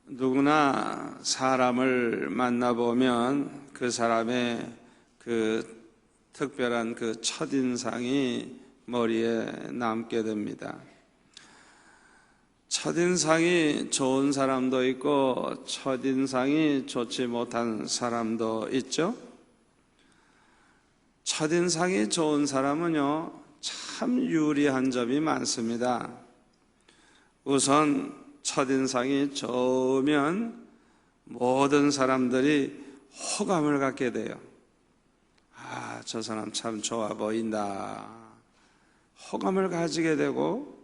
누구나 사람을 만나보면 그 사람의 그 특별한 그 첫인상이 머리에 남게 됩니다. 첫인상이 좋은 사람도 있고 첫인상이 좋지 못한 사람도 있죠. 첫인상이 좋은 사람은요, 참 유리한 점이 많습니다. 우선 첫인상이 좋으면 모든 사람들이 호감을 갖게 돼요. 아, 저 사람 참 좋아 보인다. 호감을 가지게 되고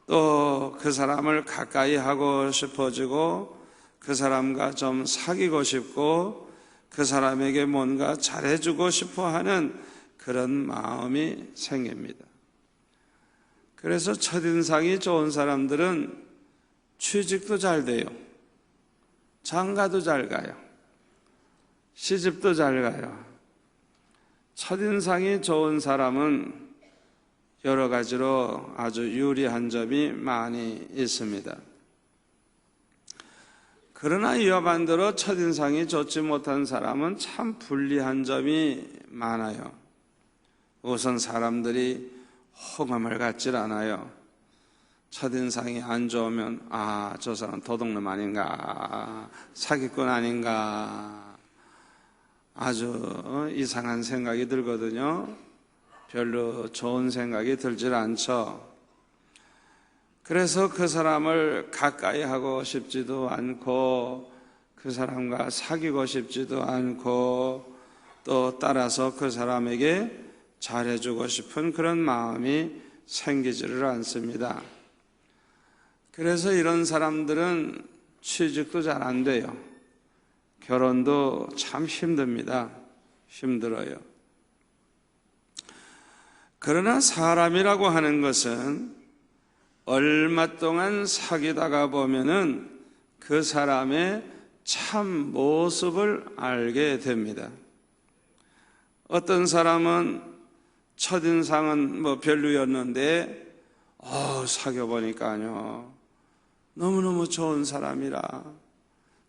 또 그 사람을 가까이 하고 싶어지고 그 사람과 좀 사귀고 싶고 그 사람에게 뭔가 잘해주고 싶어 하는 그런 마음이 생깁니다. 그래서 첫인상이 좋은 사람들은 취직도 잘 돼요. 장가도 잘 가요. 시집도 잘 가요. 첫인상이 좋은 사람은 여러 가지로 아주 유리한 점이 많이 있습니다. 그러나 이와 반대로 첫인상이 좋지 못한 사람은 참 불리한 점이 많아요. 우선 사람들이 호감을 갖질 않아요. 첫인상이 안 좋으면 아, 저 사람 도둑놈 아닌가, 사기꾼 아닌가, 아주 이상한 생각이 들거든요. 별로 좋은 생각이 들질 않죠. 그래서 그 사람을 가까이 하고 싶지도 않고 그 사람과 사귀고 싶지도 않고 또 따라서 그 사람에게 잘해주고 싶은 그런 마음이 생기지를 않습니다. 그래서 이런 사람들은 취직도 잘 안 돼요. 결혼도 참 힘듭니다. 힘들어요. 그러나 사람이라고 하는 것은 얼마 동안 사귀다가 보면은 그 사람의 참 모습을 알게 됩니다. 어떤 사람은 첫인상은 뭐 별로였는데 사귀어보니까요 너무너무 좋은 사람이라.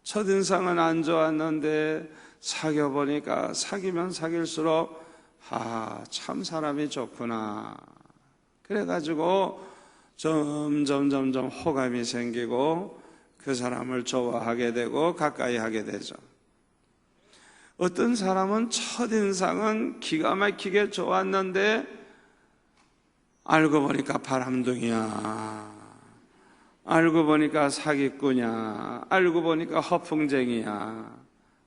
첫인상은 안 좋았는데 사귀어보니까 사귀면 사귈수록 참 사람이 좋구나. 그래가지고 점점 호감이 생기고 그 사람을 좋아하게 되고 가까이 하게 되죠. 어떤 사람은 첫인상은 기가 막히게 좋았는데 알고 보니까 바람둥이야. 알고 보니까 사기꾼이야. 알고 보니까 허풍쟁이야.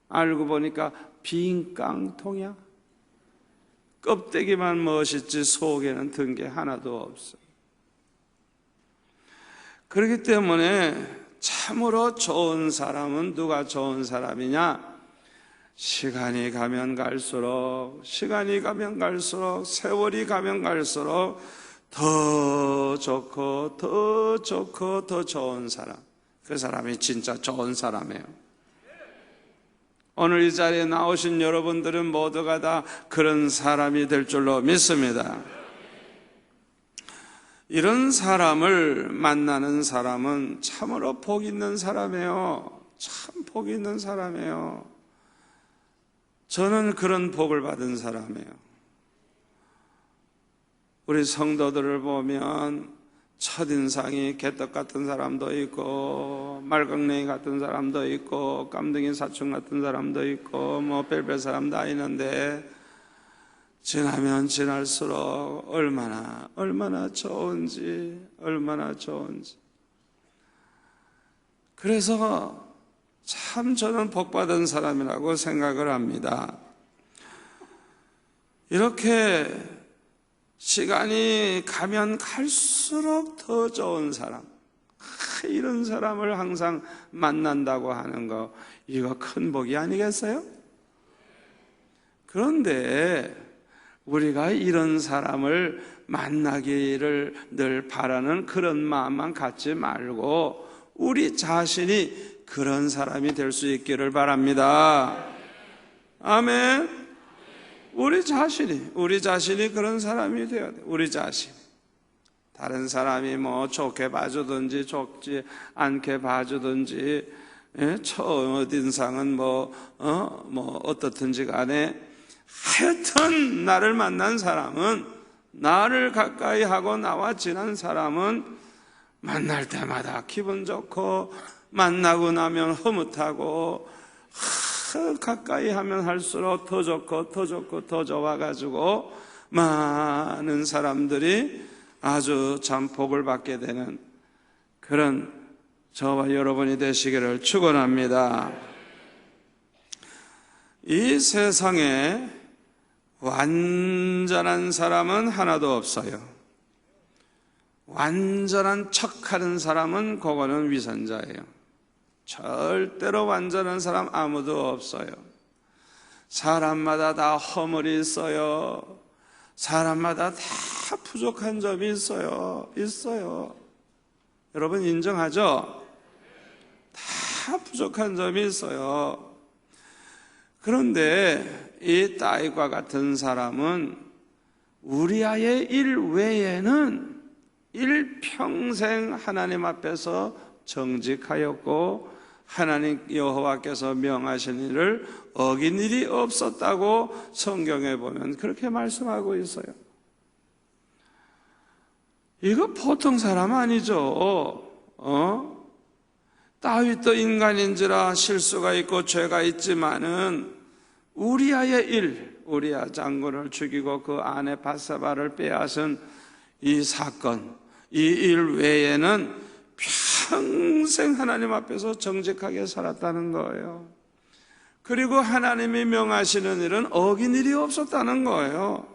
알고 보니까 빈 깡통이야. 껍데기만 멋있지 속에는 든 게 하나도 없어. 그렇기 때문에 참으로 좋은 사람은 누가 좋은 사람이냐? 시간이 가면 갈수록 세월이 가면 갈수록 더 좋고 더 좋은 사람, 그 사람이 진짜 좋은 사람이에요. 오늘 이 자리에 나오신 여러분들은 모두가 다 그런 사람이 될 줄로 믿습니다. 이런 사람을 만나는 사람은 참으로 복 있는 사람이에요. 참 복 있는 사람이에요. 저는 그런 복을 받은 사람이에요. 우리 성도들을 보면 첫인상이 개떡 같은 사람도 있고 말강냉이 같은 사람도 있고 깜둥이 사춘 같은 사람도 있고 뭐 별별 사람 다 있는데 지나면 지날수록 얼마나 좋은지. 그래서 참 저는 복받은 사람이라고 생각을 합니다. 이렇게 시간이 가면 갈수록 더 좋은 사람, 이런 사람을 항상 만난다고 하는 거, 이거 큰 복이 아니겠어요? 그런데 우리가 이런 사람을 만나기를 늘 바라는 그런 마음만 갖지 말고 우리 자신이 그런 사람이 될 수 있기를 바랍니다. 아멘. 우리 자신이 그런 사람이 되어야 돼. 우리 자신. 다른 사람이 뭐 좋게 봐주든지 좋지 않게 봐주든지, 첫인상은 어떻든지 간에 하여튼 나를 만난 사람은, 나를 가까이 하고 나와 지난 사람은 만날 때마다 기분 좋고, 만나고 나면 흐뭇하고, 가까이 하면 할수록 더 좋고 더 좋고 더 좋아가지고 많은 사람들이 아주 참 복을 받게 되는 그런 저와 여러분이 되시기를 축원합니다. 이 세상에 완전한 사람은 하나도 없어요. 완전한 척하는 사람은 그거는 위선자예요. 절대로 완전한 사람 아무도 없어요. 사람마다 다 허물이 있어요. 사람마다 다 부족한 점이 있어요. 여러분 인정하죠? 다 부족한 점이 있어요. 그런데 이 다윗과 같은 사람은 우리아의 일 외에는 일평생 하나님 앞에서 정직하였고, 하나님 여호와께서 명하신 일을 어긴 일이 없었다고 성경에 보면 그렇게 말씀하고 있어요. 이거 보통 사람 아니죠. 다윗도 인간인지라 실수가 있고 죄가 있지만은 우리아의 일, 우리아 장군을 죽이고 그 아내 바세바를 빼앗은 이 사건, 이 일 외에는 평생 하나님 앞에서 정직하게 살았다는 거예요. 그리고 하나님이 명하시는 일은 어긴 일이 없었다는 거예요.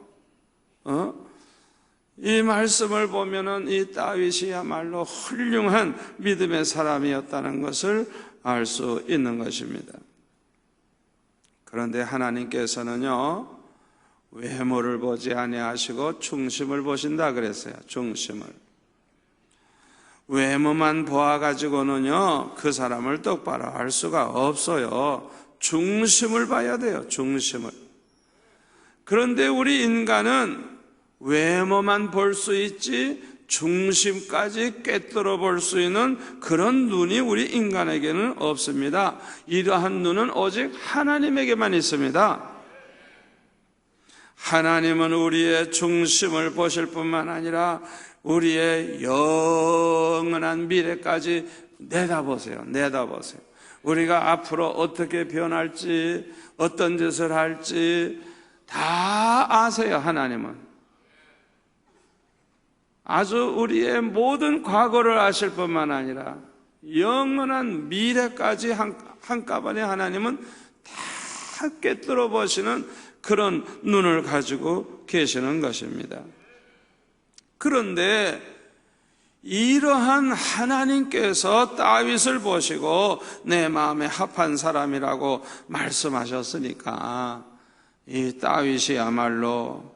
이 말씀을 보면은 이 다윗이야말로 훌륭한 믿음의 사람이었다는 것을 알 수 있는 것입니다. 그런데 하나님께서는요, 외모를 보지 아니하시고 중심을 보신다 그랬어요. 중심을. 외모만 보아가지고는요, 그 사람을 똑바로 할 수가 없어요. 중심을 봐야 돼요. 중심을. 그런데 우리 인간은 외모만 볼 수 있지 중심까지 꿰뚫어 볼 수 있는 그런 눈이 우리 인간에게는 없습니다. 이러한 눈은 오직 하나님에게만 있습니다. 하나님은 우리의 중심을 보실 뿐만 아니라 우리의 영원한 미래까지 내다보세요. 우리가 앞으로 어떻게 변할지, 어떤 짓을 할지 다 아세요. 하나님은 아주 우리의 모든 과거를 아실 뿐만 아니라 영원한 미래까지 한꺼번에 하나님은 다 꿰뚫어 보시는 그런 눈을 가지고 계시는 것입니다. 그런데 이러한 하나님께서 다윗을 보시고 내 마음에 합한 사람이라고 말씀하셨으니까 이 다윗이야말로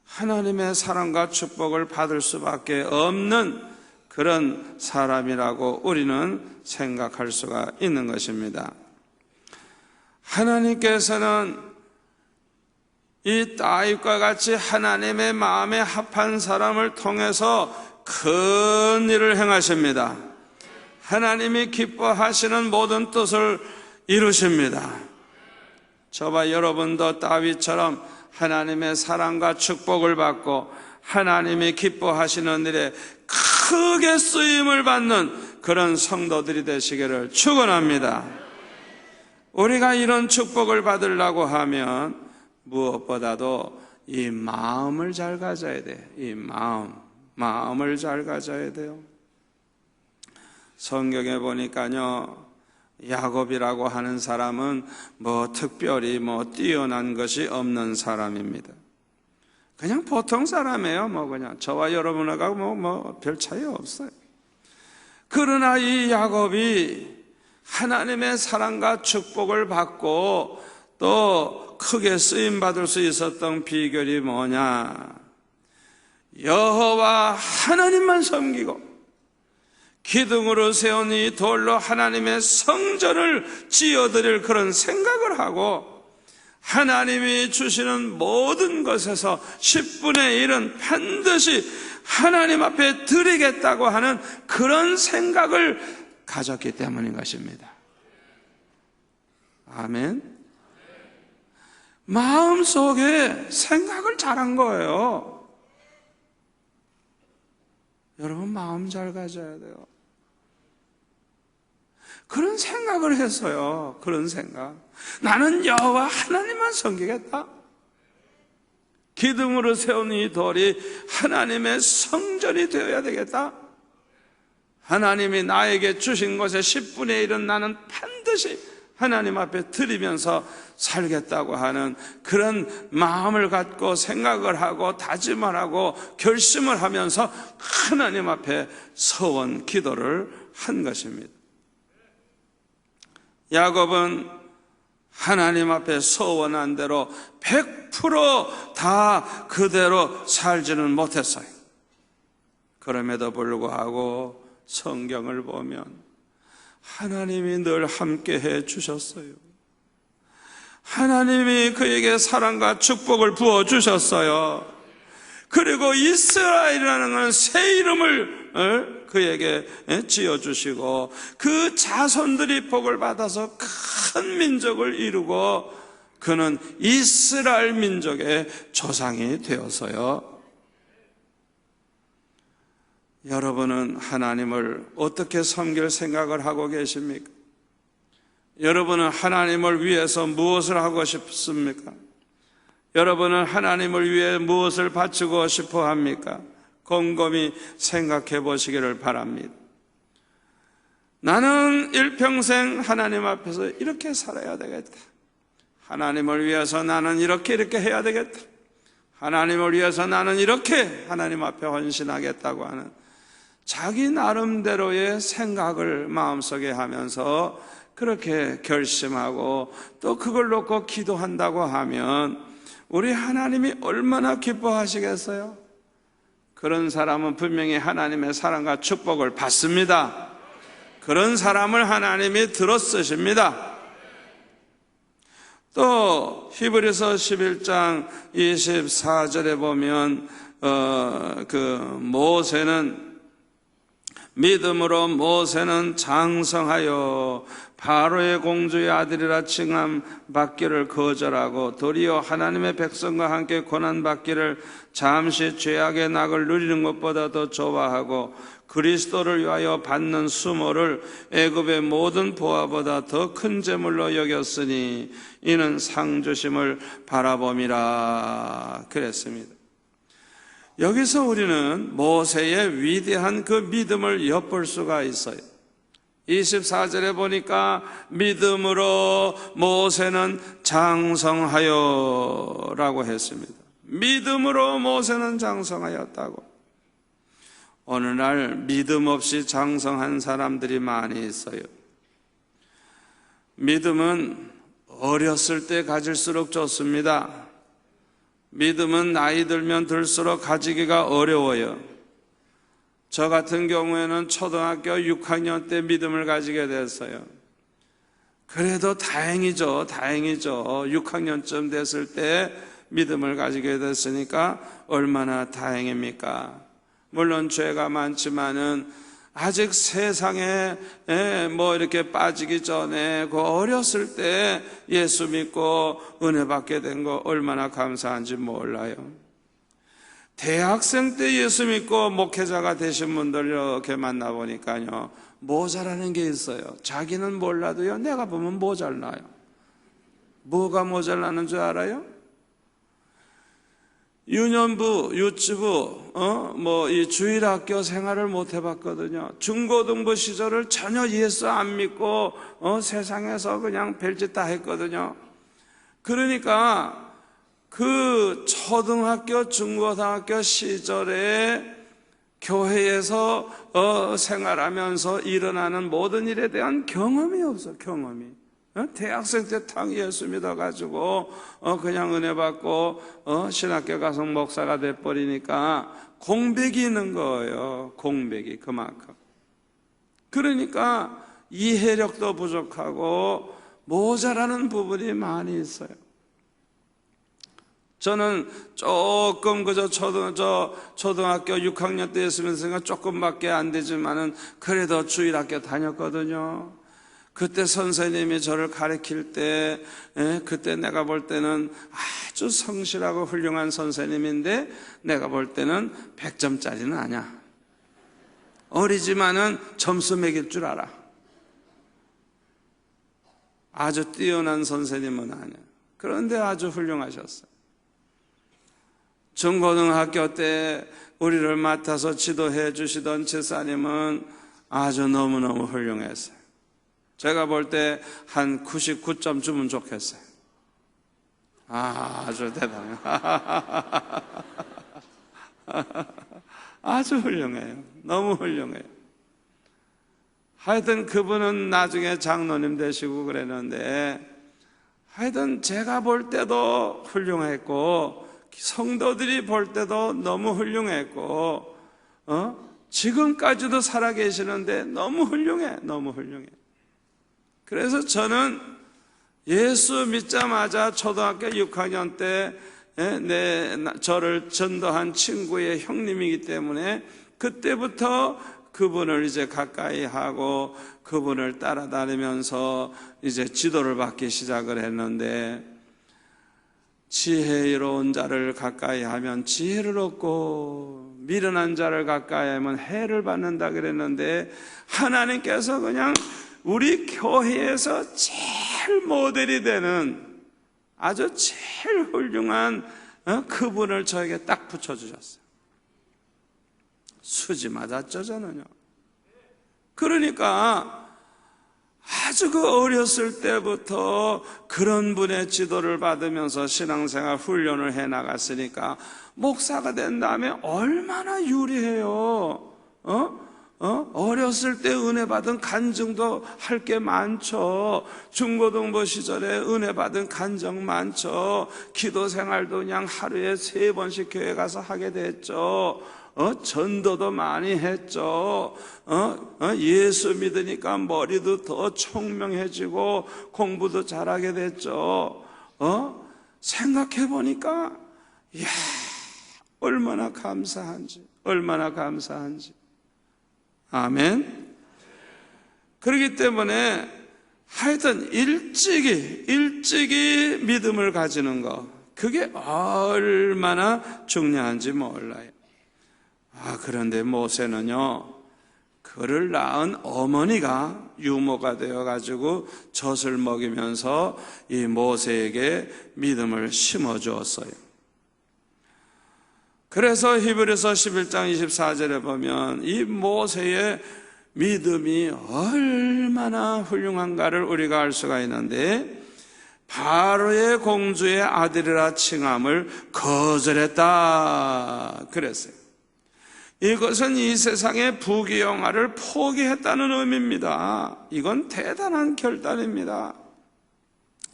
하나님의 사랑과 축복을 받을 수밖에 없는 그런 사람이라고 우리는 생각할 수가 있는 것입니다. 하나님께서는 이 다윗과 같이 하나님의 마음에 합한 사람을 통해서 큰 일을 행하십니다. 하나님이 기뻐하시는 모든 뜻을 이루십니다. 저와 여러분도 다윗처럼 하나님의 사랑과 축복을 받고 하나님이 기뻐하시는 일에 크게 쓰임을 받는 그런 성도들이 되시기를 축원합니다. 우리가 이런 축복을 받으려고 하면 무엇보다도 이 마음을 잘 가져야 돼. 이 마음을 잘 가져야 돼요. 성경에 보니까요, 야곱이라고 하는 사람은 특별히 뛰어난 것이 없는 사람입니다. 그냥 보통 사람이에요. 그냥 저와 여러분하고 별 차이 없어요. 그러나 이 야곱이 하나님의 사랑과 축복을 받고 또 크게 쓰임받을 수 있었던 비결이 뭐냐? 여호와 하나님만 섬기고 기둥으로 세운 이 돌로 하나님의 성전을 지어드릴 그런 생각을 하고 하나님이 주시는 모든 것에서 10분의 1은 반드시 하나님 앞에 드리겠다고 하는 그런 생각을 가졌기 때문인 것입니다. 아멘. 마음속에 생각을 잘한 거예요. 여러분, 마음 잘 가져야 돼요. 그런 생각을 했어요. 그런 생각. 나는 여호와 하나님만 섬기겠다. 기둥으로 세운 이 돌이 하나님의 성전이 되어야 되겠다. 하나님이 나에게 주신 것의 10분의 1은 나는 반드시 하나님 앞에 드리면서 살겠다고 하는 그런 마음을 갖고 생각을 하고 다짐을 하고 결심을 하면서 하나님 앞에 서원 기도를 한 것입니다. 야곱은 하나님 앞에 서원한 대로 100% 다 그대로 살지는 못했어요. 그럼에도 불구하고 성경을 보면 하나님이 늘 함께 해 주셨어요. 하나님이 그에게 사랑과 축복을 부어 주셨어요. 그리고 이스라엘이라는 건 새 이름을 그에게 지어주시고 그 자손들이 복을 받아서 큰 민족을 이루고 그는 이스라엘 민족의 조상이 되어서요. 여러분은 하나님을 어떻게 섬길 생각을 하고 계십니까? 여러분은 하나님을 위해서 무엇을 하고 싶습니까? 여러분은 하나님을 위해 무엇을 바치고 싶어 합니까? 곰곰이 생각해 보시기를 바랍니다. 나는 일평생 하나님 앞에서 이렇게 살아야 되겠다. 하나님을 위해서 나는 이렇게 해야 되겠다. 하나님을 위해서 나는 이렇게 하나님 앞에 헌신하겠다고 하는 자기 나름대로의 생각을 마음속에 하면서 그렇게 결심하고 또 그걸 놓고 기도한다고 하면 우리 하나님이 얼마나 기뻐하시겠어요? 그런 사람은 분명히 하나님의 사랑과 축복을 받습니다. 그런 사람을 하나님이 들어 쓰십니다. 또 히브리서 11장 24절에 보면 믿음으로 모세는 장성하여 바로의 공주의 아들이라 칭함 받기를 거절하고 도리어 하나님의 백성과 함께 고난 받기를 잠시 죄악의 낙을 누리는 것보다 더 좋아하고 그리스도를 위하여 받는 수모를 애굽의 모든 보화보다 더 큰 재물로 여겼으니 이는 상 주심을 바라봄이라 그랬습니다. 여기서 우리는 모세의 위대한 그 믿음을 엿볼 수가 있어요. 24절에 보니까 믿음으로 모세는 장성하여 라고 했습니다. 믿음으로 모세는 장성하였다고. 오늘날 믿음 없이 장성한 사람들이 많이 있어요. 믿음은 어렸을 때 가질수록 좋습니다. 믿음은 나이 들면 들수록 가지기가 어려워요. 저 같은 경우에는 초등학교 6학년 때 믿음을 가지게 됐어요. 그래도 다행이죠. 6학년쯤 됐을 때 믿음을 가지게 됐으니까 얼마나 다행입니까? 물론 죄가 많지만은 아직 세상에 이렇게 빠지기 전에 그 어렸을 때 예수 믿고 은혜 받게 된 거 얼마나 감사한지 몰라요. 대학생 때 예수 믿고 목회자가 되신 분들 이렇게 만나보니까요, 모자라는 게 있어요. 자기는 몰라도요, 내가 보면 모자라요. 뭐가 모자라는 줄 알아요? 유년부, 유치부, 이 주일학교 생활을 못 해봤거든요. 중고등부 시절을 전혀 예수 안 믿고, 세상에서 그냥 별짓 다 했거든요. 그러니까, 그 초등학교, 중고등학교 시절에 교회에서 생활하면서 일어나는 모든 일에 대한 경험이 없어, 경험이. 대학생 때 탕 예수 믿어가지고 그냥 은혜 받고 신학교 가서 목사가 돼버리니까 공백이 있는 거예요. 공백이 그만큼. 그러니까 이해력도 부족하고 모자라는 부분이 많이 있어요. 저는 조금 그저 초등학교 6학년 때였으면서 조금밖에 안 되지만은 그래도 주일학교 다녔거든요. 그때 선생님이 저를 가르칠 때, 그때 내가 볼 때는 아주 성실하고 훌륭한 선생님인데 내가 볼 때는 100점짜리는 아니야. 어리지만은 점수 매길 줄 알아. 아주 뛰어난 선생님은 아니야. 그런데 아주 훌륭하셨어요. 중고등학교 때 우리를 맡아서 지도해 주시던 집사님은 아주 너무너무 훌륭했어요. 제가 볼 때 한 99점 주면 좋겠어요. 아주 대단해요. 아주 훌륭해요. 너무 훌륭해요. 하여튼 그분은 나중에 장로님 되시고 그랬는데, 하여튼 제가 볼 때도 훌륭했고 성도들이 볼 때도 너무 훌륭했고, 지금까지도 살아계시는데 너무 훌륭해. 너무 훌륭해. 그래서 저는 예수 믿자마자 초등학교 6학년 때 저를 전도한 친구의 형님이기 때문에 그때부터 그분을 이제 가까이 하고 그분을 따라다니면서 이제 지도를 받기 시작을 했는데, 지혜로운 자를 가까이 하면 지혜를 얻고 미련한 자를 가까이 하면 해를 받는다 그랬는데, 하나님께서 그냥 우리 교회에서 제일 모델이 되는 아주 제일 훌륭한 그분을 저에게 딱 붙여주셨어요. 수지 맞았죠, 저는요. 그러니까 아주 그 어렸을 때부터 그런 분의 지도를 받으면서 신앙생활 훈련을 해 나갔으니까 목사가 된 다음에 얼마나 유리해요. 어렸을 때 은혜 받은 간증도 할 게 많죠. 중고등부 시절에 은혜 받은 간증 많죠. 기도 생활도 그냥 하루에 3번씩 교회 가서 하게 됐죠. 전도도 많이 했죠. 예수 믿으니까 머리도 더 총명해지고 공부도 잘하게 됐죠. 생각해 보니까 이야, 얼마나 감사한지, 얼마나 감사한지. 아멘. 그렇기 때문에 하여튼 일찍이 믿음을 가지는 것, 그게 얼마나 중요한지 몰라요. 그런데 모세는요, 그를 낳은 어머니가 유모가 되어가지고 젖을 먹이면서 이 모세에게 믿음을 심어주었어요. 그래서 히브리서 11장 24절에 보면 이 모세의 믿음이 얼마나 훌륭한가를 우리가 알 수가 있는데, 바로의 공주의 아들이라 칭함을 거절했다 그랬어요. 이것은 이 세상의 부귀영화를 포기했다는 의미입니다. 이건 대단한 결단입니다.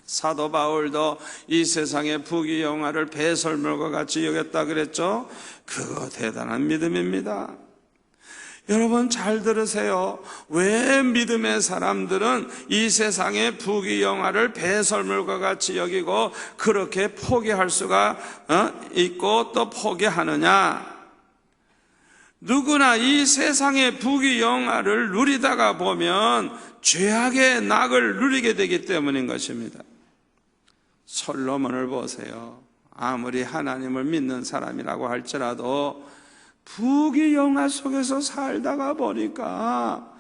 사도 바울도 이 세상의 부귀영화를 배설물과 같이 여겼다 그랬죠. 그거 대단한 믿음입니다. 여러분 잘 들으세요. 왜 믿음의 사람들은 이 세상의 부귀영화를 배설물과 같이 여기고 그렇게 포기할 수가 있고 또 포기하느냐? 누구나 이 세상의 부귀영화를 누리다가 보면 죄악의 낙을 누리게 되기 때문인 것입니다. 솔로몬을 보세요. 아무리 하나님을 믿는 사람이라고 할지라도 부귀영화 속에서 살다가 보니까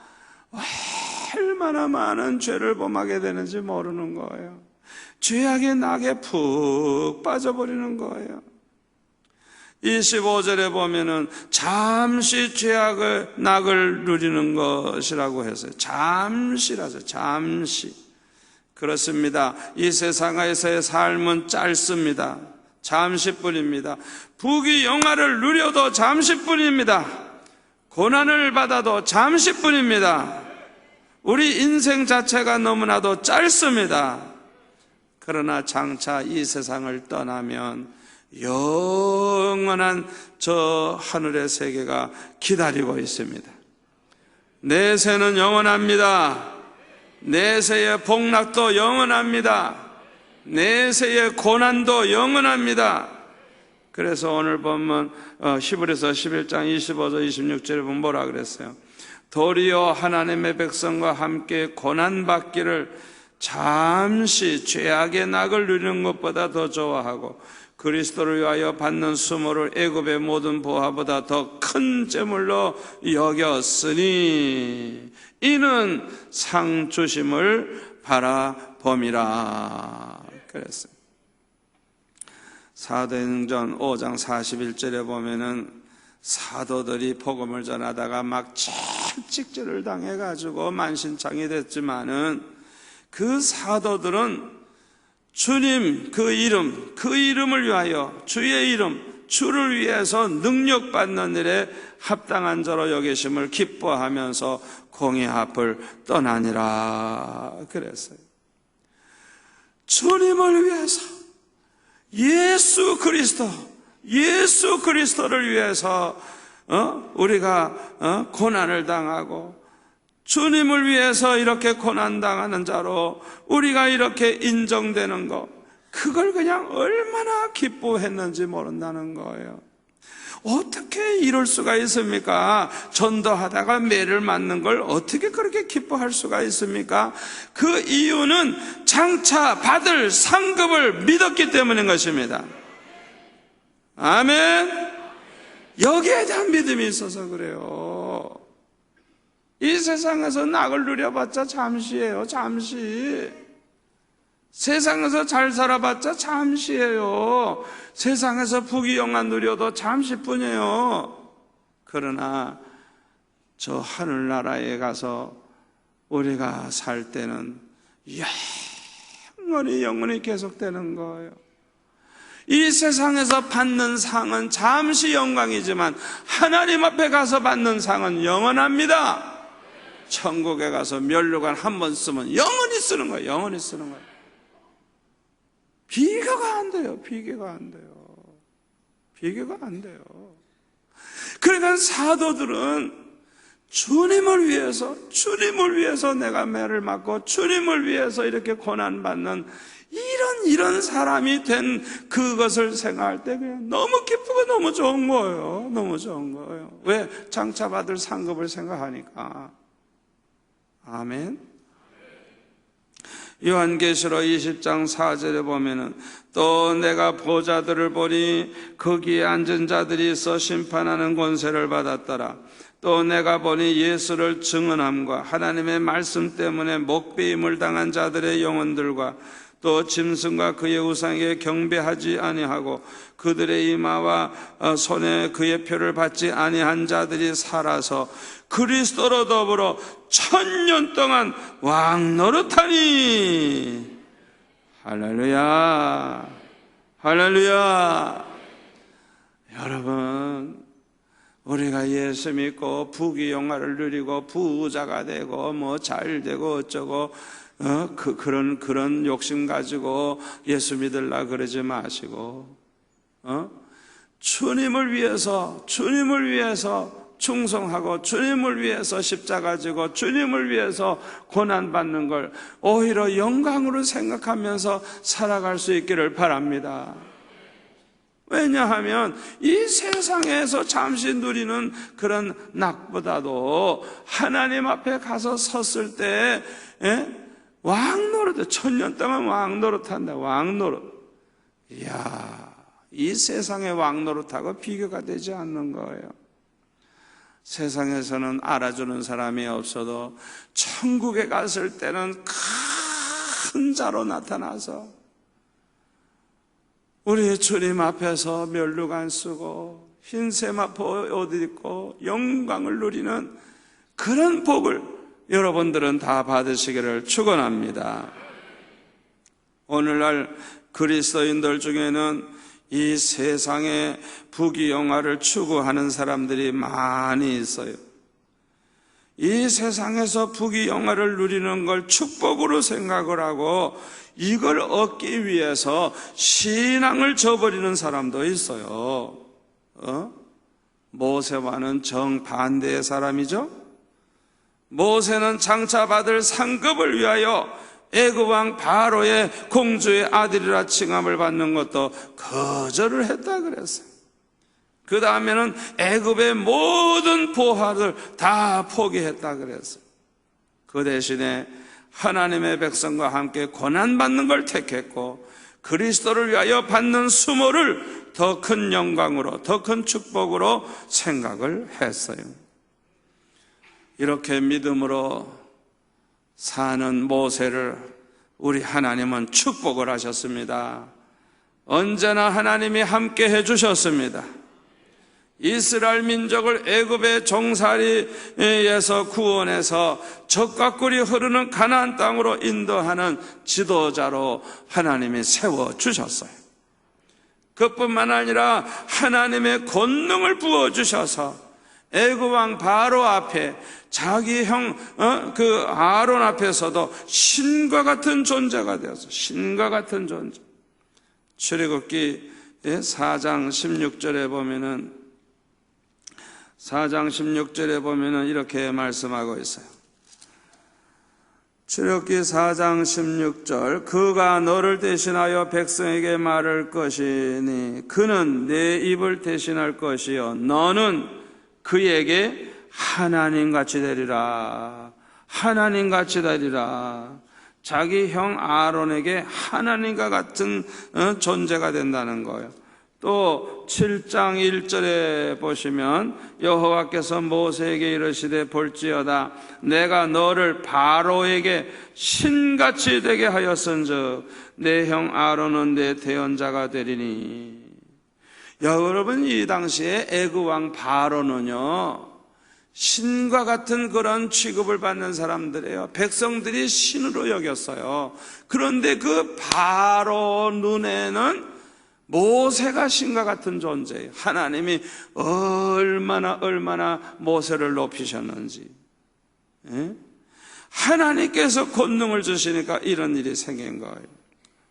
얼마나 많은 죄를 범하게 되는지 모르는 거예요. 죄악의 낙에 푹 빠져버리는 거예요. 25절에 보면은 잠시 죄악의 낙을 누리는 것이라고 했어요. 잠시라죠. 잠시. 그렇습니다. 이 세상에서의 삶은 짧습니다. 잠시뿐입니다. 부귀영화를 누려도 잠시뿐입니다. 고난을 받아도 잠시뿐입니다. 우리 인생 자체가 너무나도 짧습니다. 그러나 장차 이 세상을 떠나면 영원한 저 하늘의 세계가 기다리고 있습니다. 내세는 영원합니다. 내세의 복락도 영원합니다. 내세의 고난도 영원합니다. 그래서 오늘 보면 히브리서 11장 25절 26절에 보면 뭐라 그랬어요? 도리어 하나님의 백성과 함께 고난받기를 잠시 죄악의 낙을 누리는 것보다 더 좋아하고 그리스도를 위하여 받는 수모를 애굽의 모든 보화보다 더 큰 재물로 여겼으니 이는 상 주심을 바라봄이라 그랬어요. 사도행전 5장 41절에 보면은 사도들이 복음을 전하다가 막 채찍질을 당해가지고 만신창이 됐지만은 그 사도들은 주님 그 이름을 위하여 주의 이름, 주를 위해서 능력받는 일에 합당한 자로 여기심을 기뻐하면서 공의 앞을 떠나니라 그랬어요. 주님을 위해서 예수 그리스도를 위해서 우리가 고난을 당하고 주님을 위해서 이렇게 고난당하는 자로 우리가 이렇게 인정되는 것, 그걸 그냥 얼마나 기뻐했는지 모른다는 거예요. 어떻게 이럴 수가 있습니까? 전도하다가 매를 맞는 걸 어떻게 그렇게 기뻐할 수가 있습니까? 그 이유는 장차 받을 상급을 믿었기 때문인 것입니다. 아멘. 여기에 대한 믿음이 있어서 그래요. 이 세상에서 낙을 누려봤자 잠시예요. 잠시. 세상에서 잘 살아봤자 잠시예요. 세상에서 부귀영화 누려도 잠시뿐이에요. 그러나 저 하늘나라에 가서 우리가 살 때는 영원히 계속되는 거예요. 이 세상에서 받는 상은 잠시 영광이지만 하나님 앞에 가서 받는 상은 영원합니다. 천국에 가서 면류관 한 번 쓰면 영원히 쓰는 거예요. 영원히 쓰는 거예요. 비교가 안 돼요. 비교가 안 돼요. 비교가 안 돼요. 그러니까 사도들은 주님을 위해서 내가 매를 맞고 주님을 위해서 이렇게 고난받는 이런 사람이 된 그것을 생각할 때 그냥 너무 기쁘고 너무 좋은 거예요. 너무 좋은 거예요. 왜? 장차 받을 상급을 생각하니까. 아멘. 요한계시록 20장 4절에 보면은 또 내가 보좌들을 보니 거기에 앉은 자들이 있어 심판하는 권세를 받았더라. 또 내가 보니 예수를 증언함과 하나님의 말씀 때문에 목배임을 당한 자들의 영혼들과 또 짐승과 그의 우상에게 경배하지 아니하고 그들의 이마와 손에 그의 표를 받지 아니한 자들이 살아서 그리스도로 더불어 1000년 동안 왕노릇하니. 할렐루야, 할렐루야. 여러분, 우리가 예수 믿고 부귀영화를 누리고 부자가 되고 뭐 잘 되고 어쩌고 그런 욕심 가지고 예수 믿으려 그러지 마시고 주님을 위해서 충성하고 주님을 위해서 십자가 지고 주님을 위해서 고난받는 걸 오히려 영광으로 생각하면서 살아갈 수 있기를 바랍니다. 왜냐하면 이 세상에서 잠시 누리는 그런 낙보다도 하나님 앞에 가서 섰을 때 왕노릇, 1000년 동안 왕노릇한다. 왕노릇. 이야, 이 세상의 왕노릇하고 비교가 되지 않는 거예요. 세상에서는 알아주는 사람이 없어도 천국에 갔을 때는 큰 자로 나타나서 우리 주님 앞에서 면류관 쓰고 흰 세마포 옷 입고 영광을 누리는 그런 복을 여러분들은 다 받으시기를 축원합니다. 오늘날 그리스도인들 중에는 이 세상의 부귀영화를 추구하는 사람들이 많이 있어요. 이 세상에서 부귀영화를 누리는 걸 축복으로 생각을 하고 이걸 얻기 위해서 신앙을 저버리는 사람도 있어요. 모세와는 정반대의 사람이죠. 모세는 장차 받을 상급을 위하여 애굽 왕 바로의 공주의 아들이라 칭함을 받는 것도 거절을 했다 그랬어요. 그 다음에는 애굽의 모든 보화를 다 포기했다 그랬어요. 그 대신에 하나님의 백성과 함께 고난받는 걸 택했고 그리스도를 위하여 받는 수모를 더 큰 영광으로, 더 큰 축복으로 생각을 했어요. 이렇게 믿음으로 사는 모세를 우리 하나님은 축복을 하셨습니다. 언제나 하나님이 함께 해주셨습니다. 이스라엘 민족을 애굽의 종살이에서 구원해서 젖과 꿀이 흐르는 가나안 땅으로 인도하는 지도자로 하나님이 세워주셨어요. 그뿐만 아니라 하나님의 권능을 부어주셔서 애굽 왕 바로 앞에 자기 형 그 아론 앞에서도 신과 같은 존재가 되어서 신과 같은 존재. 출애굽기 4장 16절에 보면은 4장 16절에 보면은 이렇게 말씀하고 있어요. 출애굽기 4장 16절 그가 너를 대신하여 백성에게 말할 것이니 그는 내 입을 대신할 것이요 너는 그에게 하나님같이 되리라. 하나님같이 되리라. 자기 형 아론에게 하나님과 같은 존재가 된다는 거예요. 또 7장 1절에 보시면 여호와께서 모세에게 이르시되 볼지어다 내가 너를 바로에게 신같이 되게 하였은즉 내 형 아론은 내 대언자가 되리니. 여러분, 이 당시에 애굽 왕 바로는요 신과 같은 그런 취급을 받는 사람들이에요. 백성들이 신으로 여겼어요. 그런데 그 바로 눈에는 모세가 신과 같은 존재예요. 하나님이 얼마나 모세를 높이셨는지. 하나님께서 권능을 주시니까 이런 일이 생긴 거예요.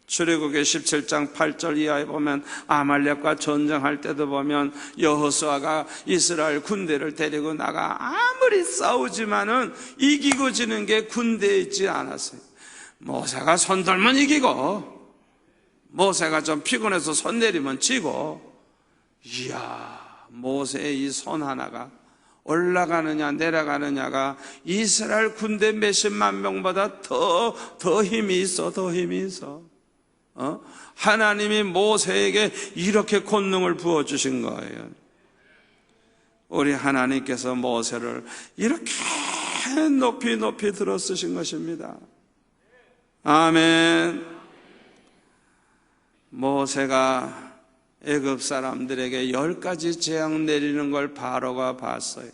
출애굽기 17장 8절 이하에 보면 아말렉과 전쟁할 때도 보면 여호수아가 이스라엘 군대를 데리고 나가 아무리 싸우지만은 이기고 지는 게 군대에 있지 않았어요. 모세가 손 들면 이기고 모세가 좀 피곤해서 손 내리면 지고. 이야, 모세의 이 손 하나가 올라가느냐 내려가느냐가 이스라엘 군대 몇십만 명보다 더 힘이 있어. 더 힘이 있어. 하나님이 모세에게 이렇게 권능을 부어주신 거예요. 우리 하나님께서 모세를 이렇게 높이 들어 쓰신 것입니다. 아멘. 모세가 애굽 사람들에게 10가지 재앙 내리는 걸 바로가 봤어요.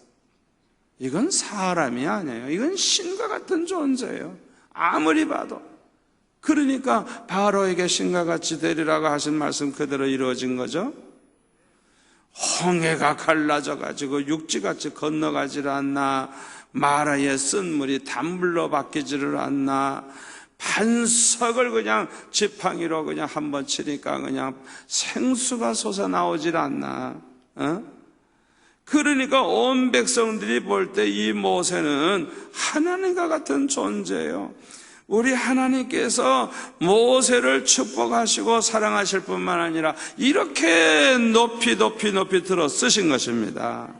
이건 사람이 아니에요. 이건 신과 같은 존재예요. 아무리 봐도. 그러니까 바로에게 신과 같이 되리라고 하신 말씀 그대로 이루어진 거죠. 홍해가 갈라져 가지고 육지같이 건너가지를 않나, 마라의 쓴물이 단물로 바뀌지를 않나, 반석을 그냥 지팡이로 그냥 한번 치니까 그냥 생수가 솟아나오질 않나. 그러니까 온 백성들이 볼 때 이 모세는 하나님과 같은 존재예요. 우리 하나님께서 모세를 축복하시고 사랑하실 뿐만 아니라 이렇게 높이 들어 쓰신 것입니다.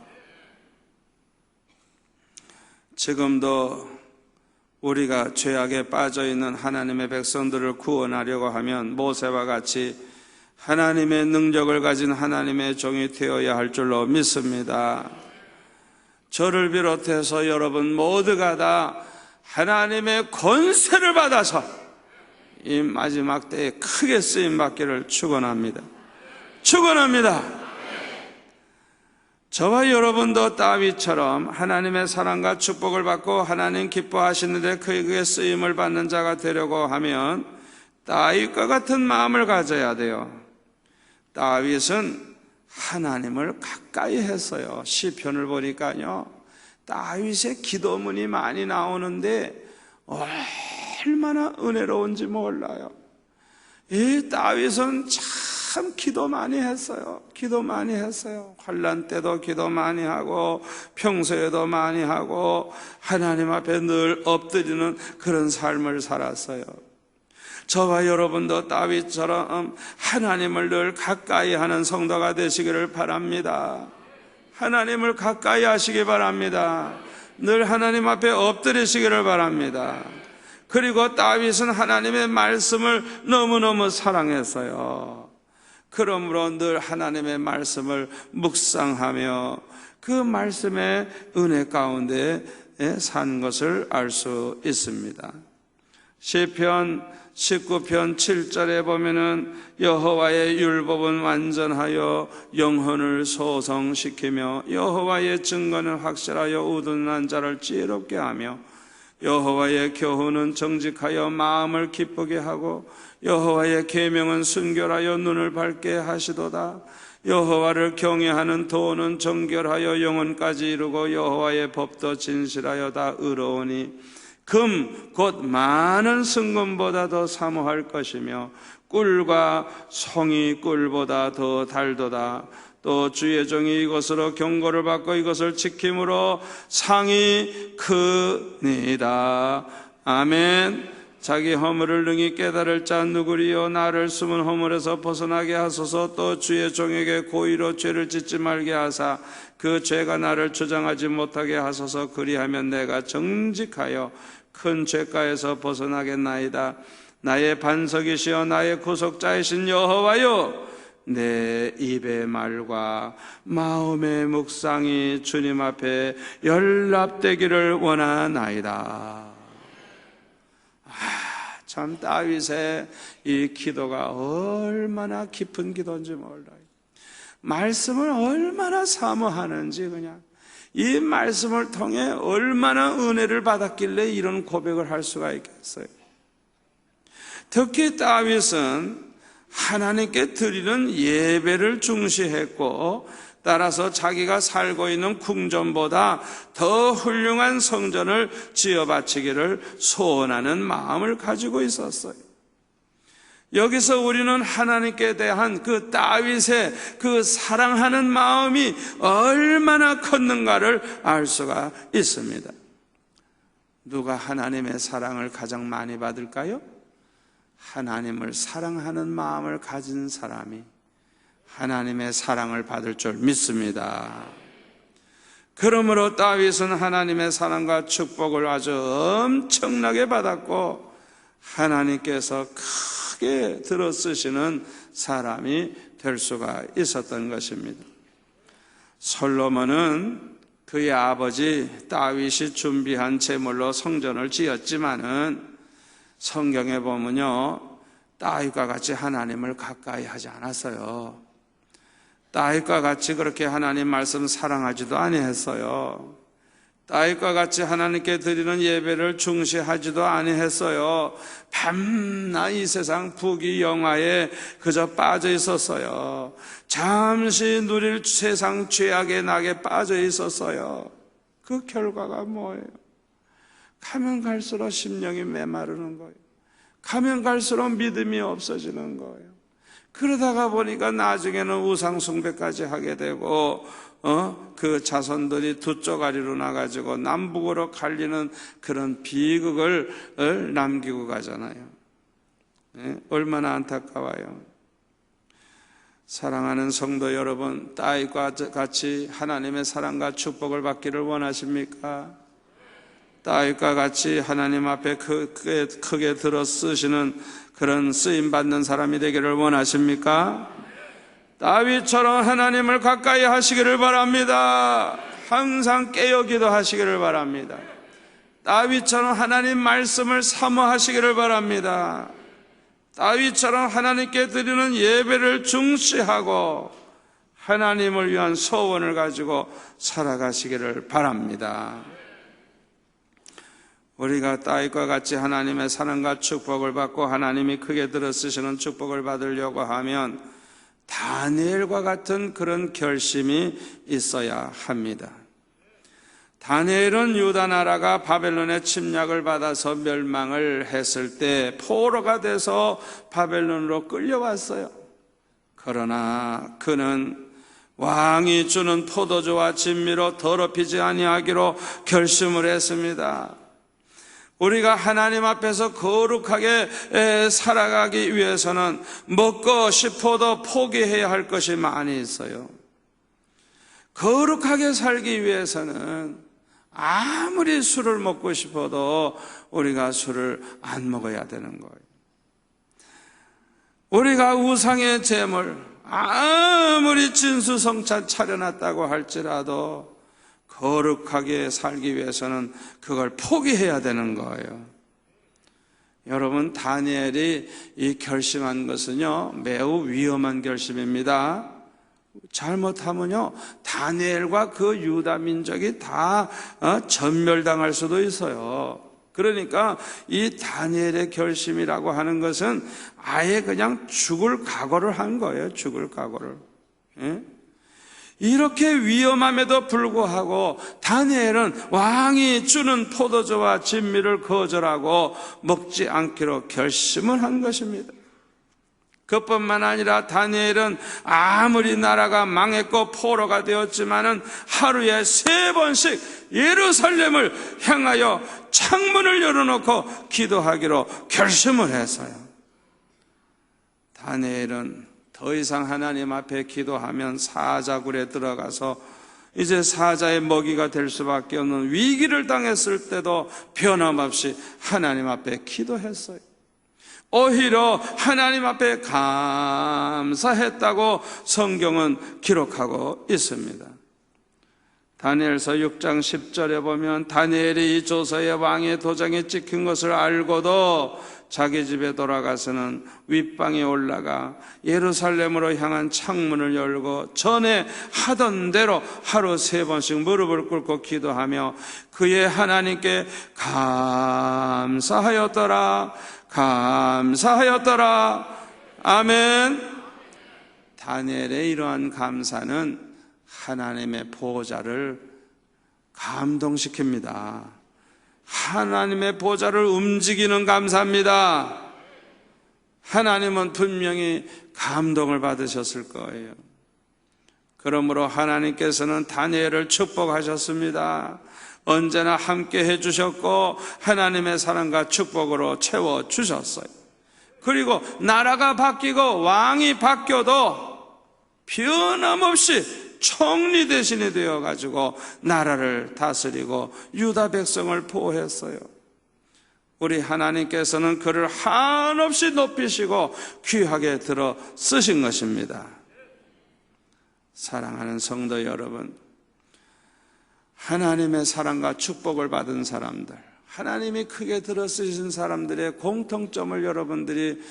지금도 우리가 죄악에 빠져있는 하나님의 백성들을 구원하려고 하면 모세와 같이 하나님의 능력을 가진 하나님의 종이 되어야 할 줄로 믿습니다. 저를 비롯해서 여러분 모두가 다 하나님의 권세를 받아서 이 마지막 때에 크게 쓰임받기를 축원합니다. 축원합니다. 저와 여러분도 다윗처럼 하나님의 사랑과 축복을 받고 하나님 기뻐하시는데 그에게 쓰임을 받는 자가 되려고 하면 다윗과 같은 마음을 가져야 돼요. 다윗은 하나님을 가까이 했어요. 시편을 보니까요 다윗의 기도문이 많이 나오는데 얼마나 은혜로운지 몰라요. 이 다윗은 참 기도 많이 했어요. 기도 많이 했어요. 환난 때도 기도 많이 하고 평소에도 많이 하고 하나님 앞에 늘 엎드리는 그런 삶을 살았어요. 저와 여러분도 다윗처럼 하나님을 늘 가까이 하는 성도가 되시기를 바랍니다. 하나님을 가까이 하시기 바랍니다. 늘 하나님 앞에 엎드리시기를 바랍니다. 그리고 다윗은 하나님의 말씀을 너무너무 사랑했어요. 그러므로 늘 하나님의 말씀을 묵상하며 그 말씀의 은혜 가운데 산 것을 알 수 있습니다. 시편 19편 7절에 보면은 여호와의 율법은 완전하여 영혼을 소성시키며 여호와의 증거는 확실하여 우둔한 자를 지혜롭게 하며 여호와의 교훈은 정직하여 마음을 기쁘게 하고 여호와의 계명은 순결하여 눈을 밝게 하시도다. 여호와를 경외하는 도는 정결하여 영혼까지 이루고 여호와의 법도 진실하여 다 의로우니 금 곧 많은 승금보다 더 사모할 것이며 꿀과 송이 꿀보다 더 달도다. 또 주의 종이 이것으로 경고를 받고 이것을 지킴으로 상이 크니이다. 아멘. 자기 허물을 능히 깨달을 자 누구리요? 나를 숨은 허물에서 벗어나게 하소서. 또 주의 종에게 고의로 죄를 짓지 말게 하사 그 죄가 나를 주장하지 못하게 하소서. 그리하면 내가 정직하여 큰 죄가에서 벗어나겠나이다. 나의 반석이시여 나의 구속자이신 여호와여, 내 입의 말과 마음의 묵상이 주님 앞에 연락되기를 원하나이다. 참 다윗의 이 기도가 얼마나 깊은 기도인지 몰라요. 말씀을 얼마나 사모하는지, 그냥 이 말씀을 통해 얼마나 은혜를 받았길래 이런 고백을 할 수가 있겠어요. 특히 다윗은 하나님께 드리는 예배를 중시했고, 따라서 자기가 살고 있는 궁전보다 더 훌륭한 성전을 지어 바치기를 소원하는 마음을 가지고 있었어요. 여기서 우리는 하나님께 대한 그 다윗의 그 사랑하는 마음이 얼마나 컸는가를 알 수가 있습니다. 누가 하나님의 사랑을 가장 많이 받을까요? 하나님을 사랑하는 마음을 가진 사람이 하나님의 사랑을 받을 줄 믿습니다. 그러므로 다윗은 하나님의 사랑과 축복을 아주 엄청나게 받았고 하나님께서 크게 들어쓰시는 사람이 될 수가 있었던 것입니다. 솔로몬은 그의 아버지 다윗이 준비한 제물로 성전을 지었지만은 성경에 보면요, 다윗과 같이 하나님을 가까이 하지 않았어요. 다윗과 같이 그렇게 하나님 말씀 사랑하지도 아니했어요. 다윗과 같이 하나님께 드리는 예배를 중시하지도 아니했어요. 밤낮 이 세상 부귀 영화에 그저 빠져 있었어요. 잠시 누릴 세상 죄악의 낙에 빠져 있었어요. 그 결과가 뭐예요? 가면 갈수록 심령이 메마르는 거예요. 가면 갈수록 믿음이 없어지는 거예요. 그러다가 보니까 나중에는 우상 숭배까지 하게 되고 그 자손들이 두 쪼가리로 나가지고 남북으로 갈리는 그런 비극을 남기고 가잖아요. 얼마나 안타까워요. 사랑하는 성도 여러분, 다윗과 같이 하나님의 사랑과 축복을 받기를 원하십니까? 다윗과 같이 하나님 앞에 크게 들어 쓰시는 그런 쓰임받는 사람이 되기를 원하십니까? 다윗처럼 하나님을 가까이 하시기를 바랍니다. 항상 깨어 기도하시기를 바랍니다. 다윗처럼 하나님 말씀을 사모하시기를 바랍니다. 다윗처럼 하나님께 드리는 예배를 중시하고 하나님을 위한 소원을 가지고 살아가시기를 바랍니다. 우리가 다윗과 같이 하나님의 사랑과 축복을 받고 하나님이 크게 들어쓰시는 축복을 받으려고 하면 다니엘과 같은 그런 결심이 있어야 합니다. 다니엘은 유다 나라가 바벨론의 침략을 받아서 멸망을 했을 때 포로가 돼서 바벨론으로 끌려왔어요. 그러나 그는 왕이 주는 포도주와 진미로 더럽히지 아니하기로 결심을 했습니다. 우리가 하나님 앞에서 거룩하게 살아가기 위해서는 먹고 싶어도 포기해야 할 것이 많이 있어요. 거룩하게 살기 위해서는 아무리 술을 먹고 싶어도 우리가 술을 안 먹어야 되는 거예요. 우리가 우상의 제물 아무리 진수성찬 차려놨다고 할지라도 거룩하게 살기 위해서는 그걸 포기해야 되는 거예요. 여러분, 다니엘이 이 결심한 것은요, 매우 위험한 결심입니다. 잘못하면요, 다니엘과 그 유다 민족이 다 전멸당할 수도 있어요. 그러니까 이 다니엘의 결심이라고 하는 것은 아예 그냥 죽을 각오를 한 거예요. 죽을 각오를. 예? 이렇게 위험함에도 불구하고 다니엘은 왕이 주는 포도주와 진미를 거절하고 먹지 않기로 결심을 한 것입니다. 그뿐만 아니라 다니엘은 아무리 나라가 망했고 포로가 되었지만은 하루에 3번씩 예루살렘을 향하여 창문을 열어놓고 기도하기로 결심을 했어요. 다니엘은 더 이상 하나님 앞에 기도하면 사자굴에 들어가서 이제 사자의 먹이가 될 수밖에 없는 위기를 당했을 때도 변함없이 하나님 앞에 기도했어요. 오히려 하나님 앞에 감사했다고 성경은 기록하고 있습니다. 다니엘서 6장 10절에 보면 다니엘이 이 조서에 왕의 도장에 찍힌 것을 알고도 자기 집에 돌아가서는 윗방에 올라가 예루살렘으로 향한 창문을 열고 전에 하던 대로 하루 3번씩 무릎을 꿇고 기도하며 그의 하나님께 감사하였더라. 아멘. 다니엘의 이러한 감사는 하나님의 보좌를 감동시킵니다. 하나님의 보좌를 움직이는 감사입니다. 하나님은 분명히 감동을 받으셨을 거예요. 그러므로 하나님께서는 다니엘을 축복하셨습니다. 언제나 함께 해주셨고 하나님의 사랑과 축복으로 채워주셨어요. 그리고 나라가 바뀌고 왕이 바뀌어도 변함없이 총리 대신이 되어가지고 나라를 다스리고 유다 백성을 보호했어요. 우리 하나님께서는 그를 한없이 높이시고 귀하게 들어 쓰신 것입니다. 사랑하는 성도 여러분, 하나님의 사랑과 축복을 받은 사람들, 하나님이 크게 들어 쓰신 사람들의 공통점을 여러분들이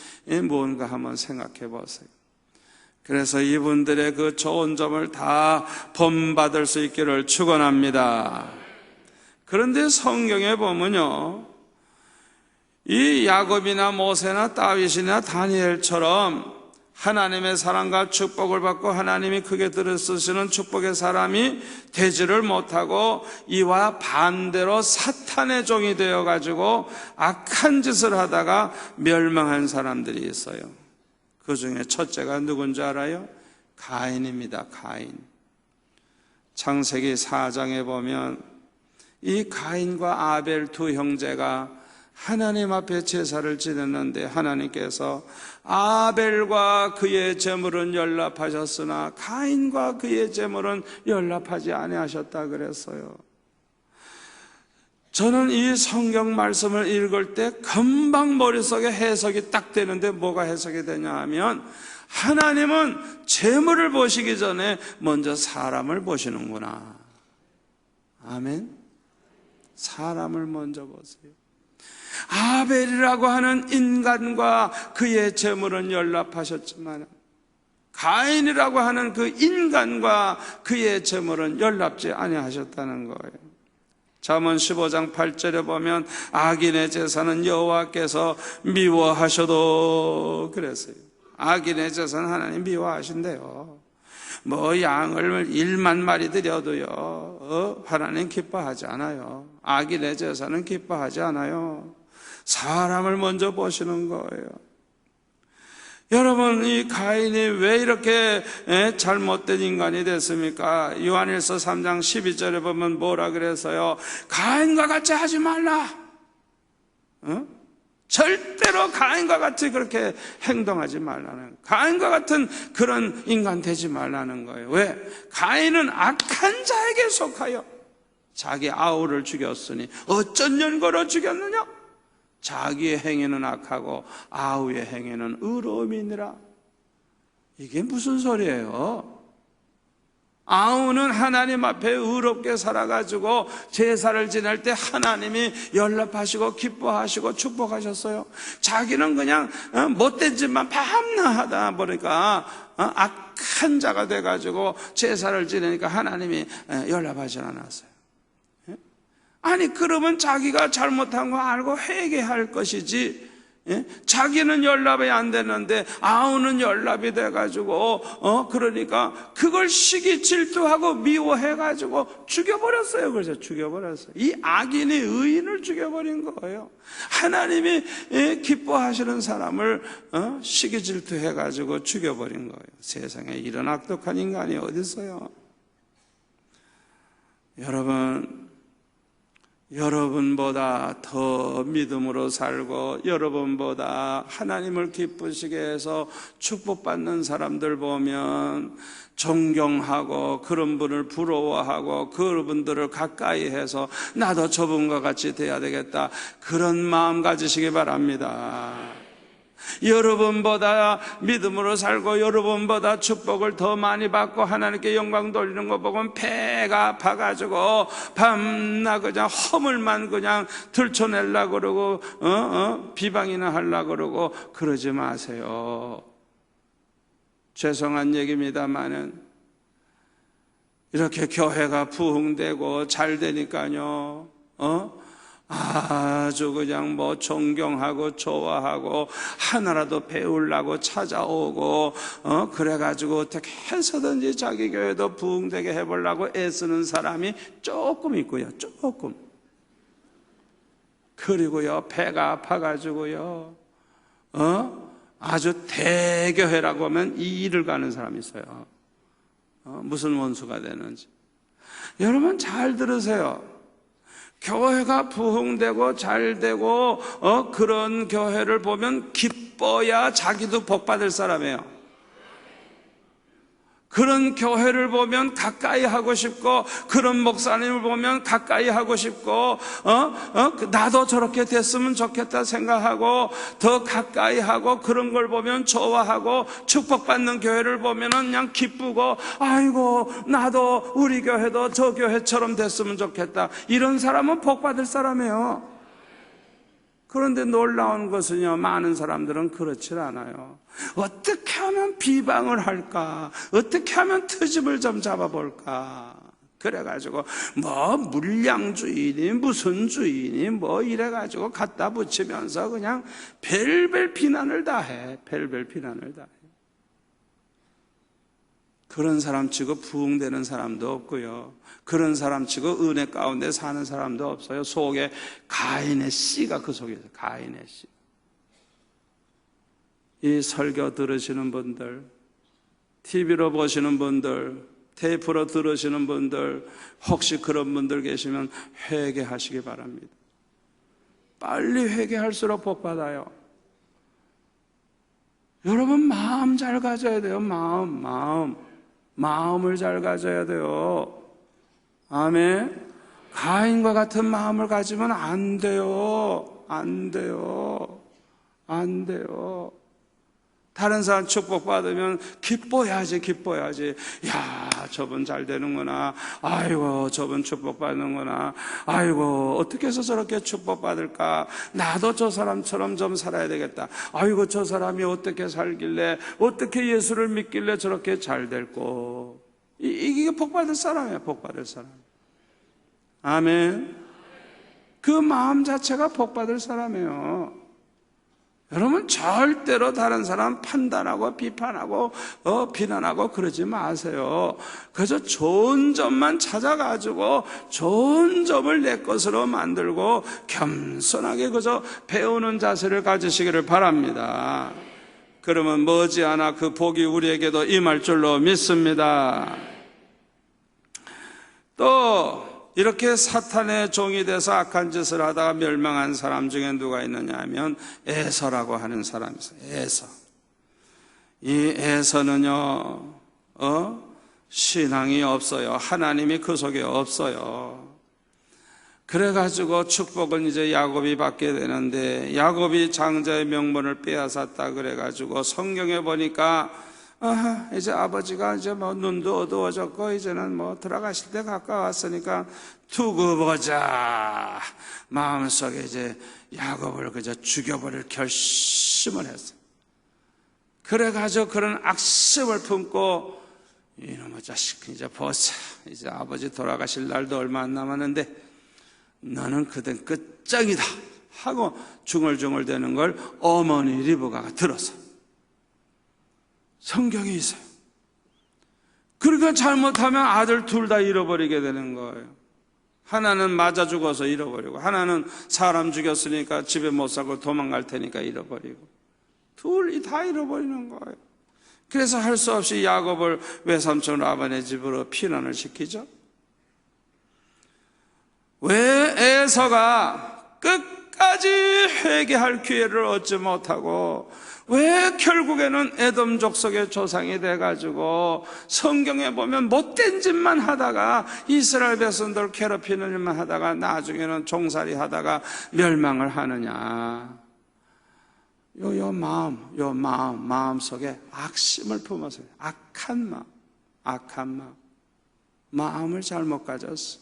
뭔가 한번 생각해 보세요. 그래서 이분들의 그 좋은 점을 다 본받을 수 있기를 축원합니다. 그런데 성경에 보면요, 이 야곱이나 모세나 다윗이나 다니엘처럼 하나님의 사랑과 축복을 받고 하나님이 크게 들어쓰시는 축복의 사람이 되지를 못하고 이와 반대로 사탄의 종이 되어가지고 악한 짓을 하다가 멸망한 사람들이 있어요. 그 중에 첫째가 누군지 알아요? 가인입니다. 가인. 창세기 4장에 보면 이 가인과 아벨 두 형제가 하나님 앞에 제사를 지냈는데 하나님께서 아벨과 그의 제물은 연락하셨으나 가인과 그의 제물은 연락하지 아니하셨다 그랬어요. 저는 이 성경 말씀을 읽을 때 금방 머릿속에 해석이 딱 되는데 뭐가 해석이 되냐 하면 하나님은 제물을 보시기 전에 먼저 사람을 보시는구나. 아멘. 사람을 먼저 보세요. 아벨이라고 하는 인간과 그의 제물은 연락하셨지만 가인이라고 하는 그 인간과 그의 제물은 연락지 아니하셨다는 거예요. 잠언 15장 8절에 보면 악인의 제사는 여호와께서 미워하셔도 그랬어요. 악인의 제사는 하나님 미워하신대요. 뭐 양을 1만 마리 드려도요 하나님 기뻐하지 않아요. 악인의 제사는 기뻐하지 않아요. 사람을 먼저 보시는 거예요. 여러분, 이 가인이 왜 이렇게 잘못된 인간이 됐습니까? 요한일서 3장 12절에 보면 뭐라 그래서요? 가인과 같이 하지 말라. 절대로 가인과 같이 그렇게 행동하지 말라는, 가인과 같은 그런 인간 되지 말라는 거예요. 왜? 가인은 악한 자에게 속하여 자기 아우를 죽였으니 어쩐 연고로 죽였느냐? 자기의 행위는 악하고 아우의 행위는 의로움이니라. 이게 무슨 소리예요? 아우는 하나님 앞에 의롭게 살아가지고 제사를 지낼 때 하나님이 연락하시고 기뻐하시고 축복하셨어요. 자기는 그냥 못된 짓만 밤낮 하다 보니까 악한 자가 돼가지고 제사를 지내니까 하나님이 연락하지 않았어요. 아니, 그러면 자기가 잘못한 거 알고 회개할 것이지, 자기는 연락이 안 되는데 아우는 연락이 돼가지고 그러니까 그걸 시기 질투하고 미워해가지고 죽여버렸어요. 그래서 죽여버렸어요. 이 악인이 의인을 죽여버린 거예요. 하나님이 기뻐하시는 사람을 시기 질투해가지고 죽여버린 거예요. 세상에 이런 악독한 인간이 어디 있어요? 여러분보다 더 믿음으로 살고 여러분보다 하나님을 기쁘시게 해서 축복받는 사람들 보면 존경하고 그런 분을 부러워하고 그분들을 가까이 해서 나도 저분과 같이 돼야 되겠다, 그런 마음 가지시기 바랍니다. 여러분보다 믿음으로 살고 여러분보다 축복을 더 많이 받고 하나님께 영광 돌리는 거 보면 배가 아파가지고 밤낮 그냥 허물만 그냥 들춰내려고 그러고 비방이나 하려고 그러고 그러지 마세요. 죄송한 얘기입니다만은 이렇게 교회가 부흥되고 잘 되니까요, 아주 그냥 뭐 존경하고 좋아하고 하나라도 배우려고 찾아오고 그래가지고 어떻게 해서든지 자기 교회도 부흥되게 해보려고 애쓰는 사람이 조금 있고요. 조금. 그리고요, 배가 아파가지고요 아주 대교회라고 하면 이 일을 가는 사람이 있어요. 무슨 원수가 되는지. 여러분 잘 들으세요. 교회가 부흥되고 잘되고 그런 교회를 보면 기뻐야 자기도 복받을 사람이에요. 그런 교회를 보면 가까이 하고 싶고 그런 목사님을 보면 가까이 하고 싶고 나도 저렇게 됐으면 좋겠다 생각하고 더 가까이 하고 그런 걸 보면 좋아하고 축복받는 교회를 보면은 그냥 기쁘고 아이고 나도 우리 교회도 저 교회처럼 됐으면 좋겠다, 이런 사람은 복받을 사람이에요. 그런데 놀라운 것은요, 많은 사람들은 그렇지 않아요. 어떻게 하면 비방을 할까? 어떻게 하면 트집을 좀 잡아볼까? 그래가지고 뭐 물량주의니 무슨 주의니 뭐 이래가지고 갖다 붙이면서 그냥 별별 비난을 다 해. 별별 비난을 다 해. 그런 사람 치고 부흥되는 사람도 없고요, 그런 사람 치고 은혜 가운데 사는 사람도 없어요. 속에 가인의 씨가 그 속에 있어요. 가인의 씨. 이 설교 들으시는 분들, TV로 보시는 분들, 테이프로 들으시는 분들, 혹시 그런 분들 계시면 회개하시기 바랍니다. 빨리 회개할수록 복 받아요. 여러분 마음 잘 가져야 돼요. 마음을 잘 가져야 돼요. 아멘. 가인과 같은 마음을 가지면 안 돼요. 안 돼요. 다른 사람 축복받으면 기뻐야지. 야, 저분 잘 되는구나. 아이고, 저분 축복받는구나. 아이고, 어떻게 해서 저렇게 축복받을까? 나도 저 사람처럼 좀 살아야 되겠다. 아이고, 저 사람이 어떻게 살길래, 어떻게 예수를 믿길래 저렇게 잘 될꼬. 이게 복받을 사람이에요. 복받을 사람. 아멘. 그 마음 자체가 복받을 사람이에요. 여러분 절대로 다른 사람 판단하고 비판하고 비난하고 그러지 마세요. 그래서 좋은 점만 찾아가지고 좋은 점을 내 것으로 만들고 겸손하게 그저 배우는 자세를 가지시기를 바랍니다. 그러면 머지않아 그 복이 우리에게도 임할 줄로 믿습니다. 또 이렇게 사탄의 종이 돼서 악한 짓을 하다가 멸망한 사람 중에 누가 있느냐 하면 에서라고 하는 사람이 있어요. 에서. 이 에서는요, 신앙이 없어요. 하나님이 그 속에 없어요. 그래가지고 축복은 이제 야곱이 받게 되는데, 야곱이 장자의 명분을 빼앗았다 그래가지고 성경에 보니까 이제 아버지가 이제 뭐 눈도 어두워졌고 이제는 뭐 들어가실 때 가까웠으니까 두고 보자. 마음속에 이제 야곱을 그저 죽여버릴 결심을 했어요. 그래가지고 그런 악심을 품고 이놈의 자식 이제 보자. 이제 아버지 돌아가실 날도 얼마 안 남았는데 너는 그땐 끝장이다 하고 중얼중얼대는 걸 어머니 리브가가 들었어요. 성경에 있어요. 그러니까 잘못하면 아들 둘 다 잃어버리게 되는 거예요. 하나는 맞아 죽어서 잃어버리고, 하나는 사람 죽였으니까 집에 못 살고 도망갈 테니까 잃어버리고, 둘이 다 잃어버리는 거예요. 그래서 할 수 없이 야곱을 외삼촌 라반의 집으로 피난을 시키죠. 왜 에서가 끝까지 회개할 기회를 얻지 못하고, 왜 결국에는 에돔 족속의 조상이 돼가지고 성경에 보면 못된 짓만 하다가 이스라엘 백성들 괴롭히는 일만 하다가 나중에는 종살이 하다가 멸망을 하느냐. 요 마음 속에 악심을 품었어요. 악한 마음을 잘못 가졌어.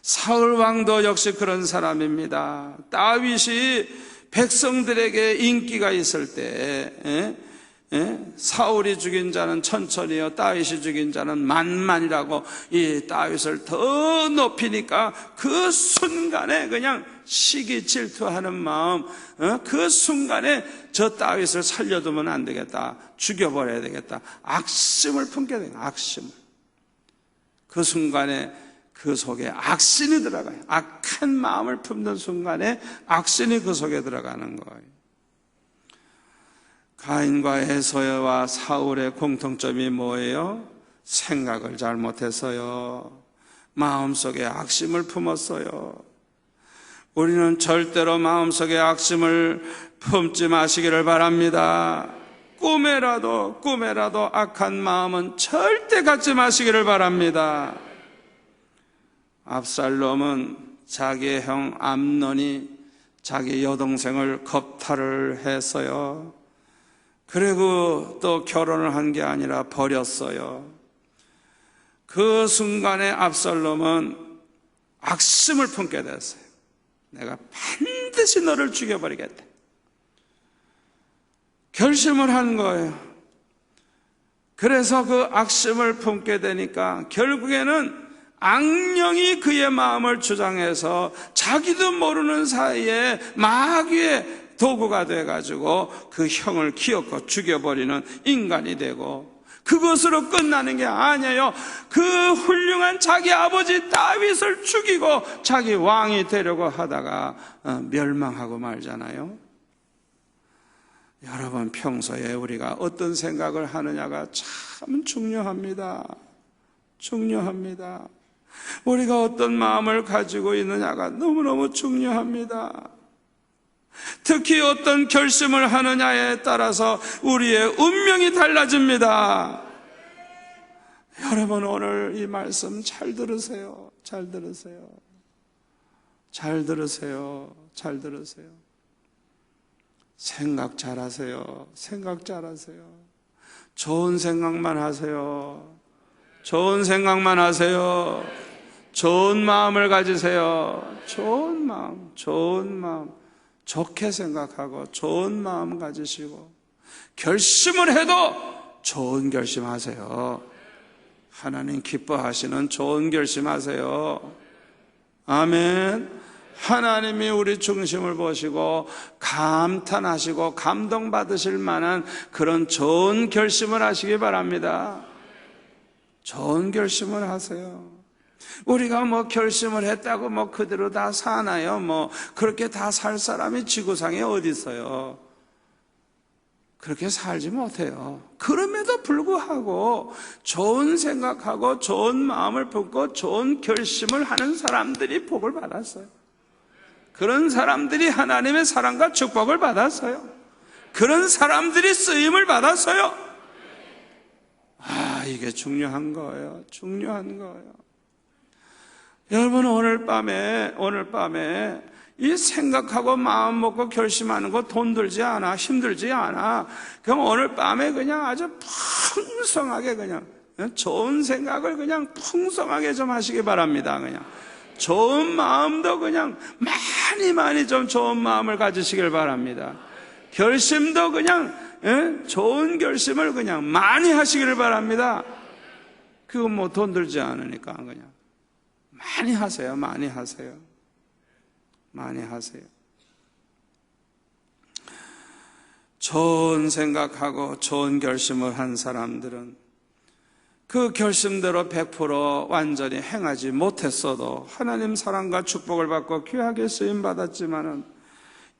사울 왕도 역시 그런 사람입니다. 다윗이 백성들에게 인기가 있을 때 사울이 죽인 자는 천천히요 다윗이 죽인 자는 만만이라고 이 다윗을 더 높이니까 그 순간에 그냥 시기 질투하는 마음, 그 순간에 저 다윗을 살려두면 안 되겠다, 죽여버려야 되겠다, 악심을 품게 돼요. 악심을. 그 순간에 그 속에 악신이 들어가요. 악한 마음을 품는 순간에 악신이 그 속에 들어가는 거예요. 가인과 에서와 사울의 공통점이 뭐예요? 생각을 잘못해서요. 마음속에 악심을 품었어요. 우리는 절대로 마음속에 악심을 품지 마시기를 바랍니다. 꿈에라도 악한 마음은 절대 갖지 마시기를 바랍니다. 압살롬은 자기의 형 암논이 자기 여동생을 겁탈을 했어요. 그리고 또 결혼을 한 게 아니라 버렸어요. 그 순간에 압살롬은 악심을 품게 됐어요. 내가 반드시 너를 죽여버리겠다. 결심을 한 거예요. 그래서 그 악심을 품게 되니까 결국에는 악령이 그의 마음을 주장해서 자기도 모르는 사이에 마귀의 도구가 돼가지고 그 형을 기어코 죽여버리는 인간이 되고, 그것으로 끝나는 게 아니에요. 그 훌륭한 자기 아버지 다윗을 죽이고 자기 왕이 되려고 하다가 멸망하고 말잖아요. 여러분, 평소에 우리가 어떤 생각을 하느냐가 참 중요합니다. 중요합니다. 우리가 어떤 마음을 가지고 있느냐가 너무너무 중요합니다. 특히 어떤 결심을 하느냐에 따라서 우리의 운명이 달라집니다. 여러분, 오늘 이 말씀 잘 들으세요. 잘 들으세요. 잘 들으세요. 잘 들으세요. 생각 잘하세요. 생각 잘하세요. 좋은 생각만 하세요. 좋은 생각만 하세요. 좋은 마음을 가지세요. 좋은 마음. 좋게 생각하고 좋은 마음 가지시고, 결심을 해도 좋은 결심하세요. 하나님 기뻐하시는 좋은 결심하세요. 아멘. 하나님이 우리 중심을 보시고 감탄하시고 감동받으실 만한 그런 좋은 결심을 하시기 바랍니다. 좋은 결심을 하세요. 우리가 뭐 결심을 했다고 뭐 그대로 다 사나요? 뭐 그렇게 다 살 사람이 지구상에 어디 있어요? 그렇게 살지 못해요. 그럼에도 불구하고 좋은 생각하고 좋은 마음을 품고 좋은 결심을 하는 사람들이 복을 받았어요. 그런 사람들이 하나님의 사랑과 축복을 받았어요. 그런 사람들이 쓰임을 받았어요. 이게 중요한 거예요. 중요한 거예요. 여러분, 오늘 밤에 이 생각하고 마음 먹고 결심하는 거 돈 들지 않아, 힘들지 않아. 그럼 오늘 밤에 그냥 아주 풍성하게 그냥 좋은 생각을 그냥 풍성하게 좀 하시기 바랍니다. 그냥 좋은 마음도 그냥 많이 좀 좋은 마음을 가지시길 바랍니다. 결심도 그냥 좋은 결심을 그냥 많이 하시기를 바랍니다. 그거 뭐 돈 들지 않으니까 그냥 많이 하세요. 많이 하세요. 많이 하세요. 좋은 생각하고 좋은 결심을 한 사람들은 그 결심대로 100% 완전히 행하지 못했어도 하나님 사랑과 축복을 받고 귀하게 쓰임받았지만은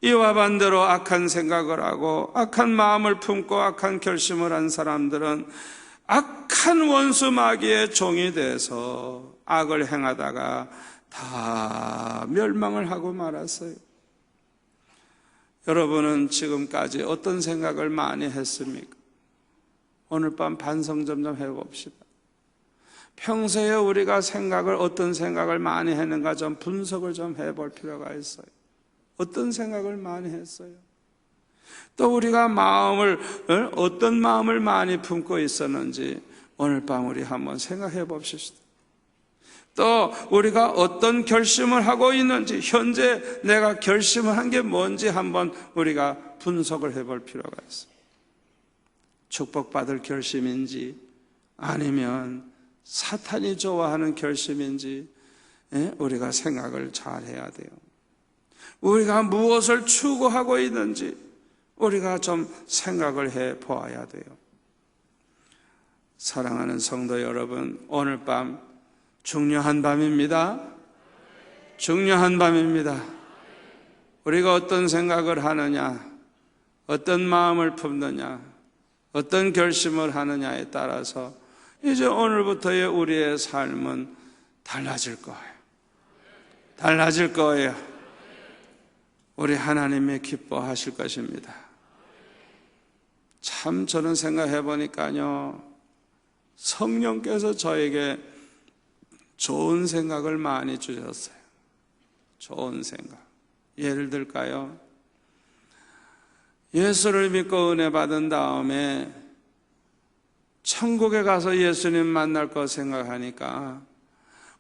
이와 반대로 악한 생각을 하고 악한 마음을 품고 악한 결심을 한 사람들은 악한 원수 마귀의 종이 돼서 악을 행하다가 다 멸망을 하고 말았어요. 여러분은 지금까지 어떤 생각을 많이 했습니까? 오늘 밤 반성 좀 해봅시다. 평소에 우리가 어떤 생각을 많이 했는가 좀 분석을 좀 해볼 필요가 있어요. 어떤 생각을 많이 했어요? 또 우리가 어떤 마음을 많이 품고 있었는지 오늘 밤 우리 한번 생각해 봅시다. 또 우리가 어떤 결심을 하고 있는지, 현재 내가 결심을 한 게 뭔지 한번 우리가 분석을 해볼 필요가 있어요. 축복받을 결심인지 아니면 사탄이 좋아하는 결심인지 우리가 생각을 잘 해야 돼요. 우리가 무엇을 추구하고 있는지 우리가 좀 생각을 해 보아야 돼요. 사랑하는 성도 여러분, 오늘 밤 중요한 밤입니다. 중요한 밤입니다. 우리가 어떤 생각을 하느냐, 어떤 마음을 품느냐, 어떤 결심을 하느냐에 따라서 이제 오늘부터의 우리의 삶은 달라질 거예요. 달라질 거예요. 우리 하나님이 기뻐하실 것입니다. 참 저는 생각해 보니까요, 성령께서 저에게 좋은 생각을 많이 주셨어요. 좋은 생각. 예를 들까요? 예수를 믿고 은혜 받은 다음에 천국에 가서 예수님 만날 거 생각하니까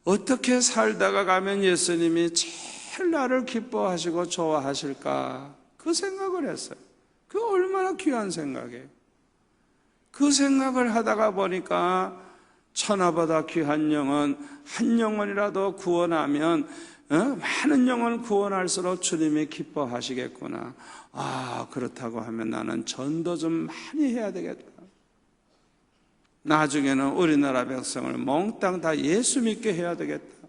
어떻게 살다가 가면 예수님이 제일 나를 기뻐하시고 좋아하실까? 그 생각을 했어요. 그 얼마나 귀한 생각이에요. 그 생각을 하다가 보니까 천하보다 귀한 영혼, 한 영혼이라도 구원하면 많은 영혼을 구원할수록 주님이 기뻐하시겠구나. 그렇다고 하면 나는 전도 좀 많이 해야 되겠다. 나중에는 우리나라 백성을 몽땅 다 예수 믿게 해야 되겠다.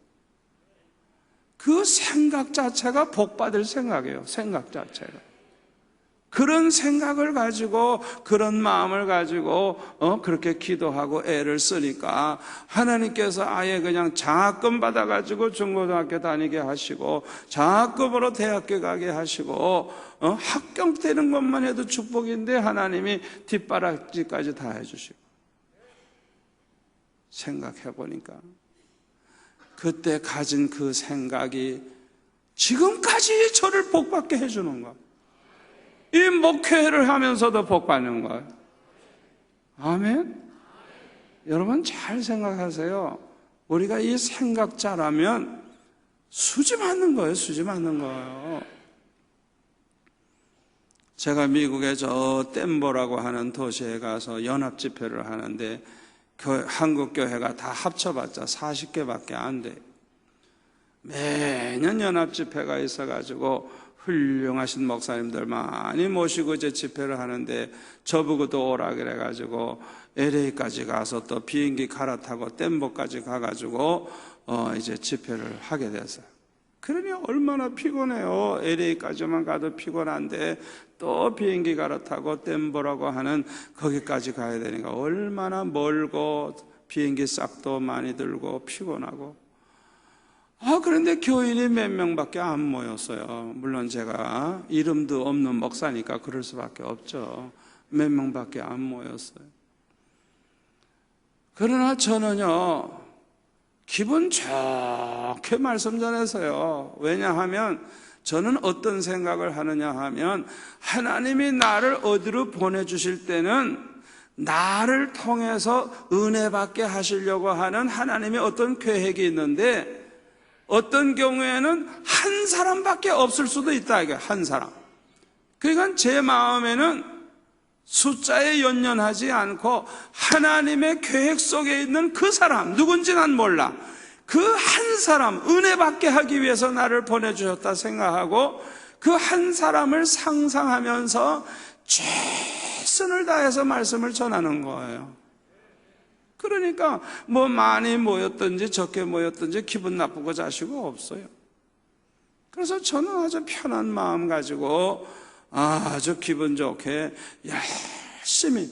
그 생각 자체가 복받을 생각이에요. 생각 자체가. 그런 생각을 가지고, 그런 마음을 가지고 그렇게 기도하고 애를 쓰니까 하나님께서 아예 그냥 장학금 받아가지고 중고등학교 다니게 하시고, 장학금으로 대학교 가게 하시고, 합격되는 것만 해도 축복인데 하나님이 뒷바라지까지 다 해주시고. 생각해보니까 그때 가진 그 생각이 지금까지 저를 복받게 해주는 거예요. 이 목회를 하면서도 복받는 거예요. 아멘. 여러분 잘 생각하세요. 우리가 이 생각 잘하면 수지 맞는 거예요. 수지 맞는 거예요. 제가 미국의 저 덴버라고 하는 도시에 가서 연합 집회를 하는데 한국 교회가 다 합쳐봤자 40개밖에 안 돼요. 매년 연합 집회가 있어가지고 훌륭하신 목사님들 많이 모시고 이제 집회를 하는데 저보고도 오라 그래가지고 LA까지 가서 또 비행기 갈아타고 덴버까지 가가지고 이제 집회를 하게 됐어요. 그러니 얼마나 피곤해요. LA까지만 가도 피곤한데 또 비행기 갈아타고 덴버라고 하는 거기까지 가야 되니까 얼마나 멀고 비행기 싹도 많이 들고 피곤하고. 그런데 교인이 몇 명밖에 안 모였어요. 물론 제가 이름도 없는 목사니까 그럴 수밖에 없죠. 몇 명밖에 안 모였어요. 그러나 저는요, 기분 좋게 말씀 전해서요. 왜냐하면 저는 어떤 생각을 하느냐 하면 하나님이 나를 어디로 보내주실 때는 나를 통해서 은혜 받게 하시려고 하는 하나님의 어떤 계획이 있는데 어떤 경우에는 한 사람밖에 없을 수도 있다. 이게 한 사람. 그러니까 제 마음에는 숫자에 연연하지 않고 하나님의 계획 속에 있는 그 사람, 누군지 난 몰라. 그 한 사람, 은혜 받게 하기 위해서 나를 보내주셨다 생각하고 그 한 사람을 상상하면서 최선을 다해서 말씀을 전하는 거예요. 그러니까 뭐 많이 모였든지 적게 모였든지 기분 나쁘고 자시고 없어요. 그래서 저는 아주 편한 마음 가지고 아주 기분 좋게 열심히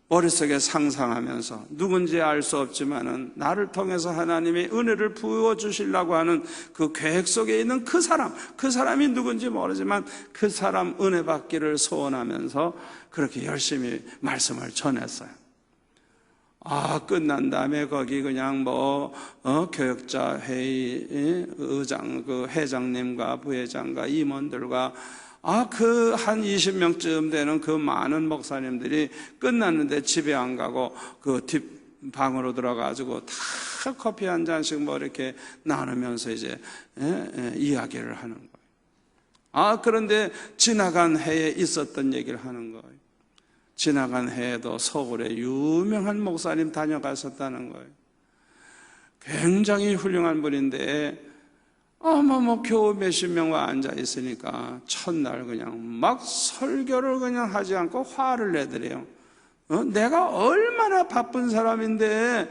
머릿속에 상상하면서 누군지 알 수 없지만은 나를 통해서 하나님이 은혜를 부어주시려고 하는 그 계획 속에 있는 그 사람이 누군지 모르지만 그 사람 은혜 받기를 소원하면서 그렇게 열심히 말씀을 전했어요. 끝난 다음에 거기 그냥 교역자 회의 의장, 그 회장님과 부회장과 임원들과 그 한 20명쯤 되는 그 많은 목사님들이 끝났는데 집에 안 가고 그 뒷방으로 들어가지고 다 커피 한 잔씩 이렇게 나누면서 이제 이야기를 하는 거예요. 그런데 지나간 해에 있었던 얘기를 하는 거예요. 지나간 해에도 서울에 유명한 목사님 다녀갔었다는 거예요. 굉장히 훌륭한 분인데 겨우 몇십 명과 앉아 있으니까 첫날 그냥 막 설교를 그냥 하지 않고 화를 내더래요. 내가 얼마나 바쁜 사람인데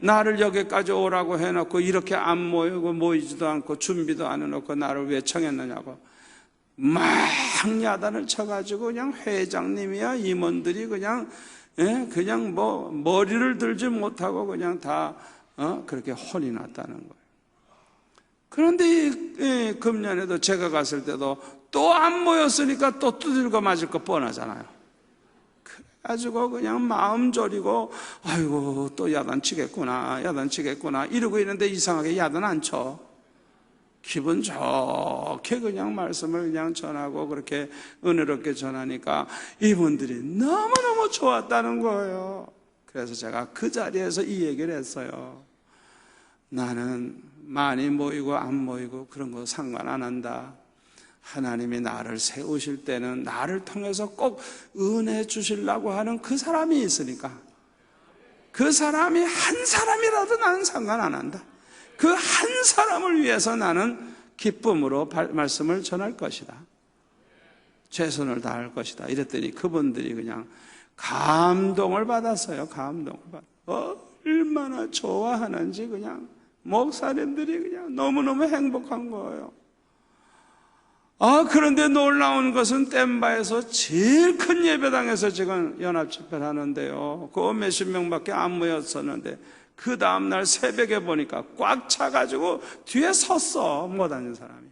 나를 여기까지 오라고 해놓고 이렇게 안 모이지도 않고 준비도 안 해놓고 나를 왜 청했느냐고 막 야단을 쳐가지고 그냥 회장님이야 임원들이 그냥 머리를 들지 못하고 그냥 다 그렇게 혼이 났다는 거예요. 그런데 금년에도 제가 갔을 때도 또 안 모였으니까 또 두들겨 맞을 거 뻔하잖아요. 그래가지고 그냥 마음 졸이고 아이고 또 야단치겠구나 이러고 있는데 이상하게 야단 안 쳐. 기분 좋게 그냥 말씀을 그냥 전하고 그렇게 은혜롭게 전하니까 이분들이 너무너무 좋았다는 거예요. 그래서 제가 그 자리에서 이 얘기를 했어요. 나는 많이 모이고 안 모이고 그런 거 상관 안 한다. 하나님이 나를 세우실 때는 나를 통해서 꼭 은혜 주시려고 하는 그 사람이 있으니까 그 사람이 한 사람이라도 나는 상관 안 한다. 그 한 사람을 위해서 나는 기쁨으로 말씀을 전할 것이다. 최선을 다할 것이다. 이랬더니 그분들이 그냥 감동을 받았어요. 감동을 얼마나 좋아하는지 그냥 목사님들이 그냥 너무너무 행복한 거예요. 그런데 놀라운 것은 댐바에서 제일 큰 예배당에서 지금 연합집회를 하는데요. 그 몇십 명밖에 안 모였었는데 그 다음날 새벽에 보니까 꽉 차가지고 뒤에 섰어. 못 앉은 사람이.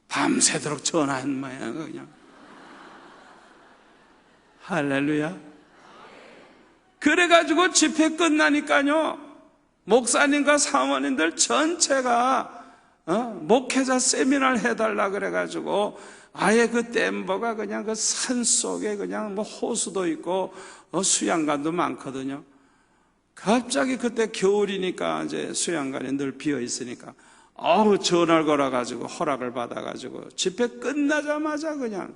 밤새도록 전화한 모양 그냥. 할렐루야. 그래가지고 집회 끝나니까요 목사님과 사모님들 전체가 목회자 세미나를 해달라 그래가지고 아예 그 덴버가 그냥 그 산속에 그냥 호수도 있고 수양관도 많거든요. 갑자기 그때 겨울이니까 이제 수양관이 늘 비어 있으니까 전화를 걸어가지고 허락을 받아가지고 집회 끝나자마자 그냥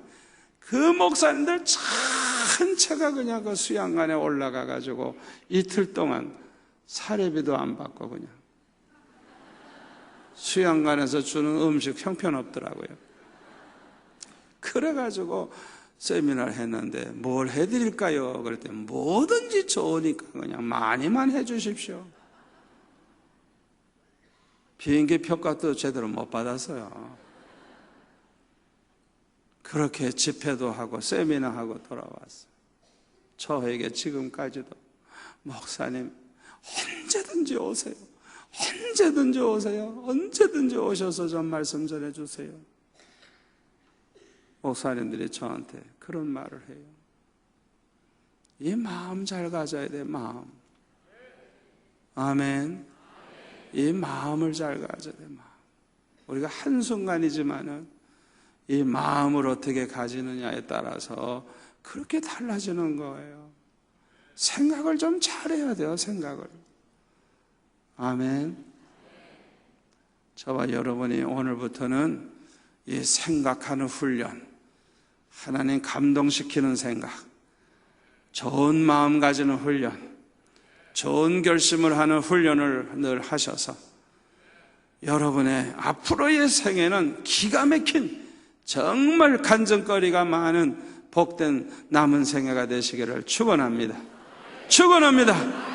그 목사님들 전체가 그냥 그 수양관에 올라가가지고 이틀 동안 사례비도 안 받고 그냥 수양관에서 주는 음식 형편없더라고요. 그래가지고 세미나를 했는데 뭘 해드릴까요? 그랬더니 뭐든지 좋으니까 그냥 많이만 해주십시오. 비행기 표값도 제대로 못 받았어요. 그렇게 집회도 하고 세미나하고 돌아왔어요. 저에게 지금까지도 목사님 언제든지 오세요. 언제든지 오세요. 언제든지 오셔서 좀 말씀 전해주세요. 목사님들이 저한테 그런 말을 해요. 이 마음 잘 가져야 돼, 마음. 아멘. 이 마음을 잘 가져야 돼, 마음. 우리가 한순간이지만은 이 마음을 어떻게 가지느냐에 따라서 그렇게 달라지는 거예요. 생각을 좀 잘해야 돼요, 생각을. 아멘. 저와 여러분이 오늘부터는 이 생각하는 훈련, 하나님 감동시키는 생각, 좋은 마음 가지는 훈련, 좋은 결심을 하는 훈련을 늘 하셔서 여러분의 앞으로의 생애는 기가 막힌 정말 간증거리가 많은 복된 남은 생애가 되시기를 축원합니다. 축원합니다.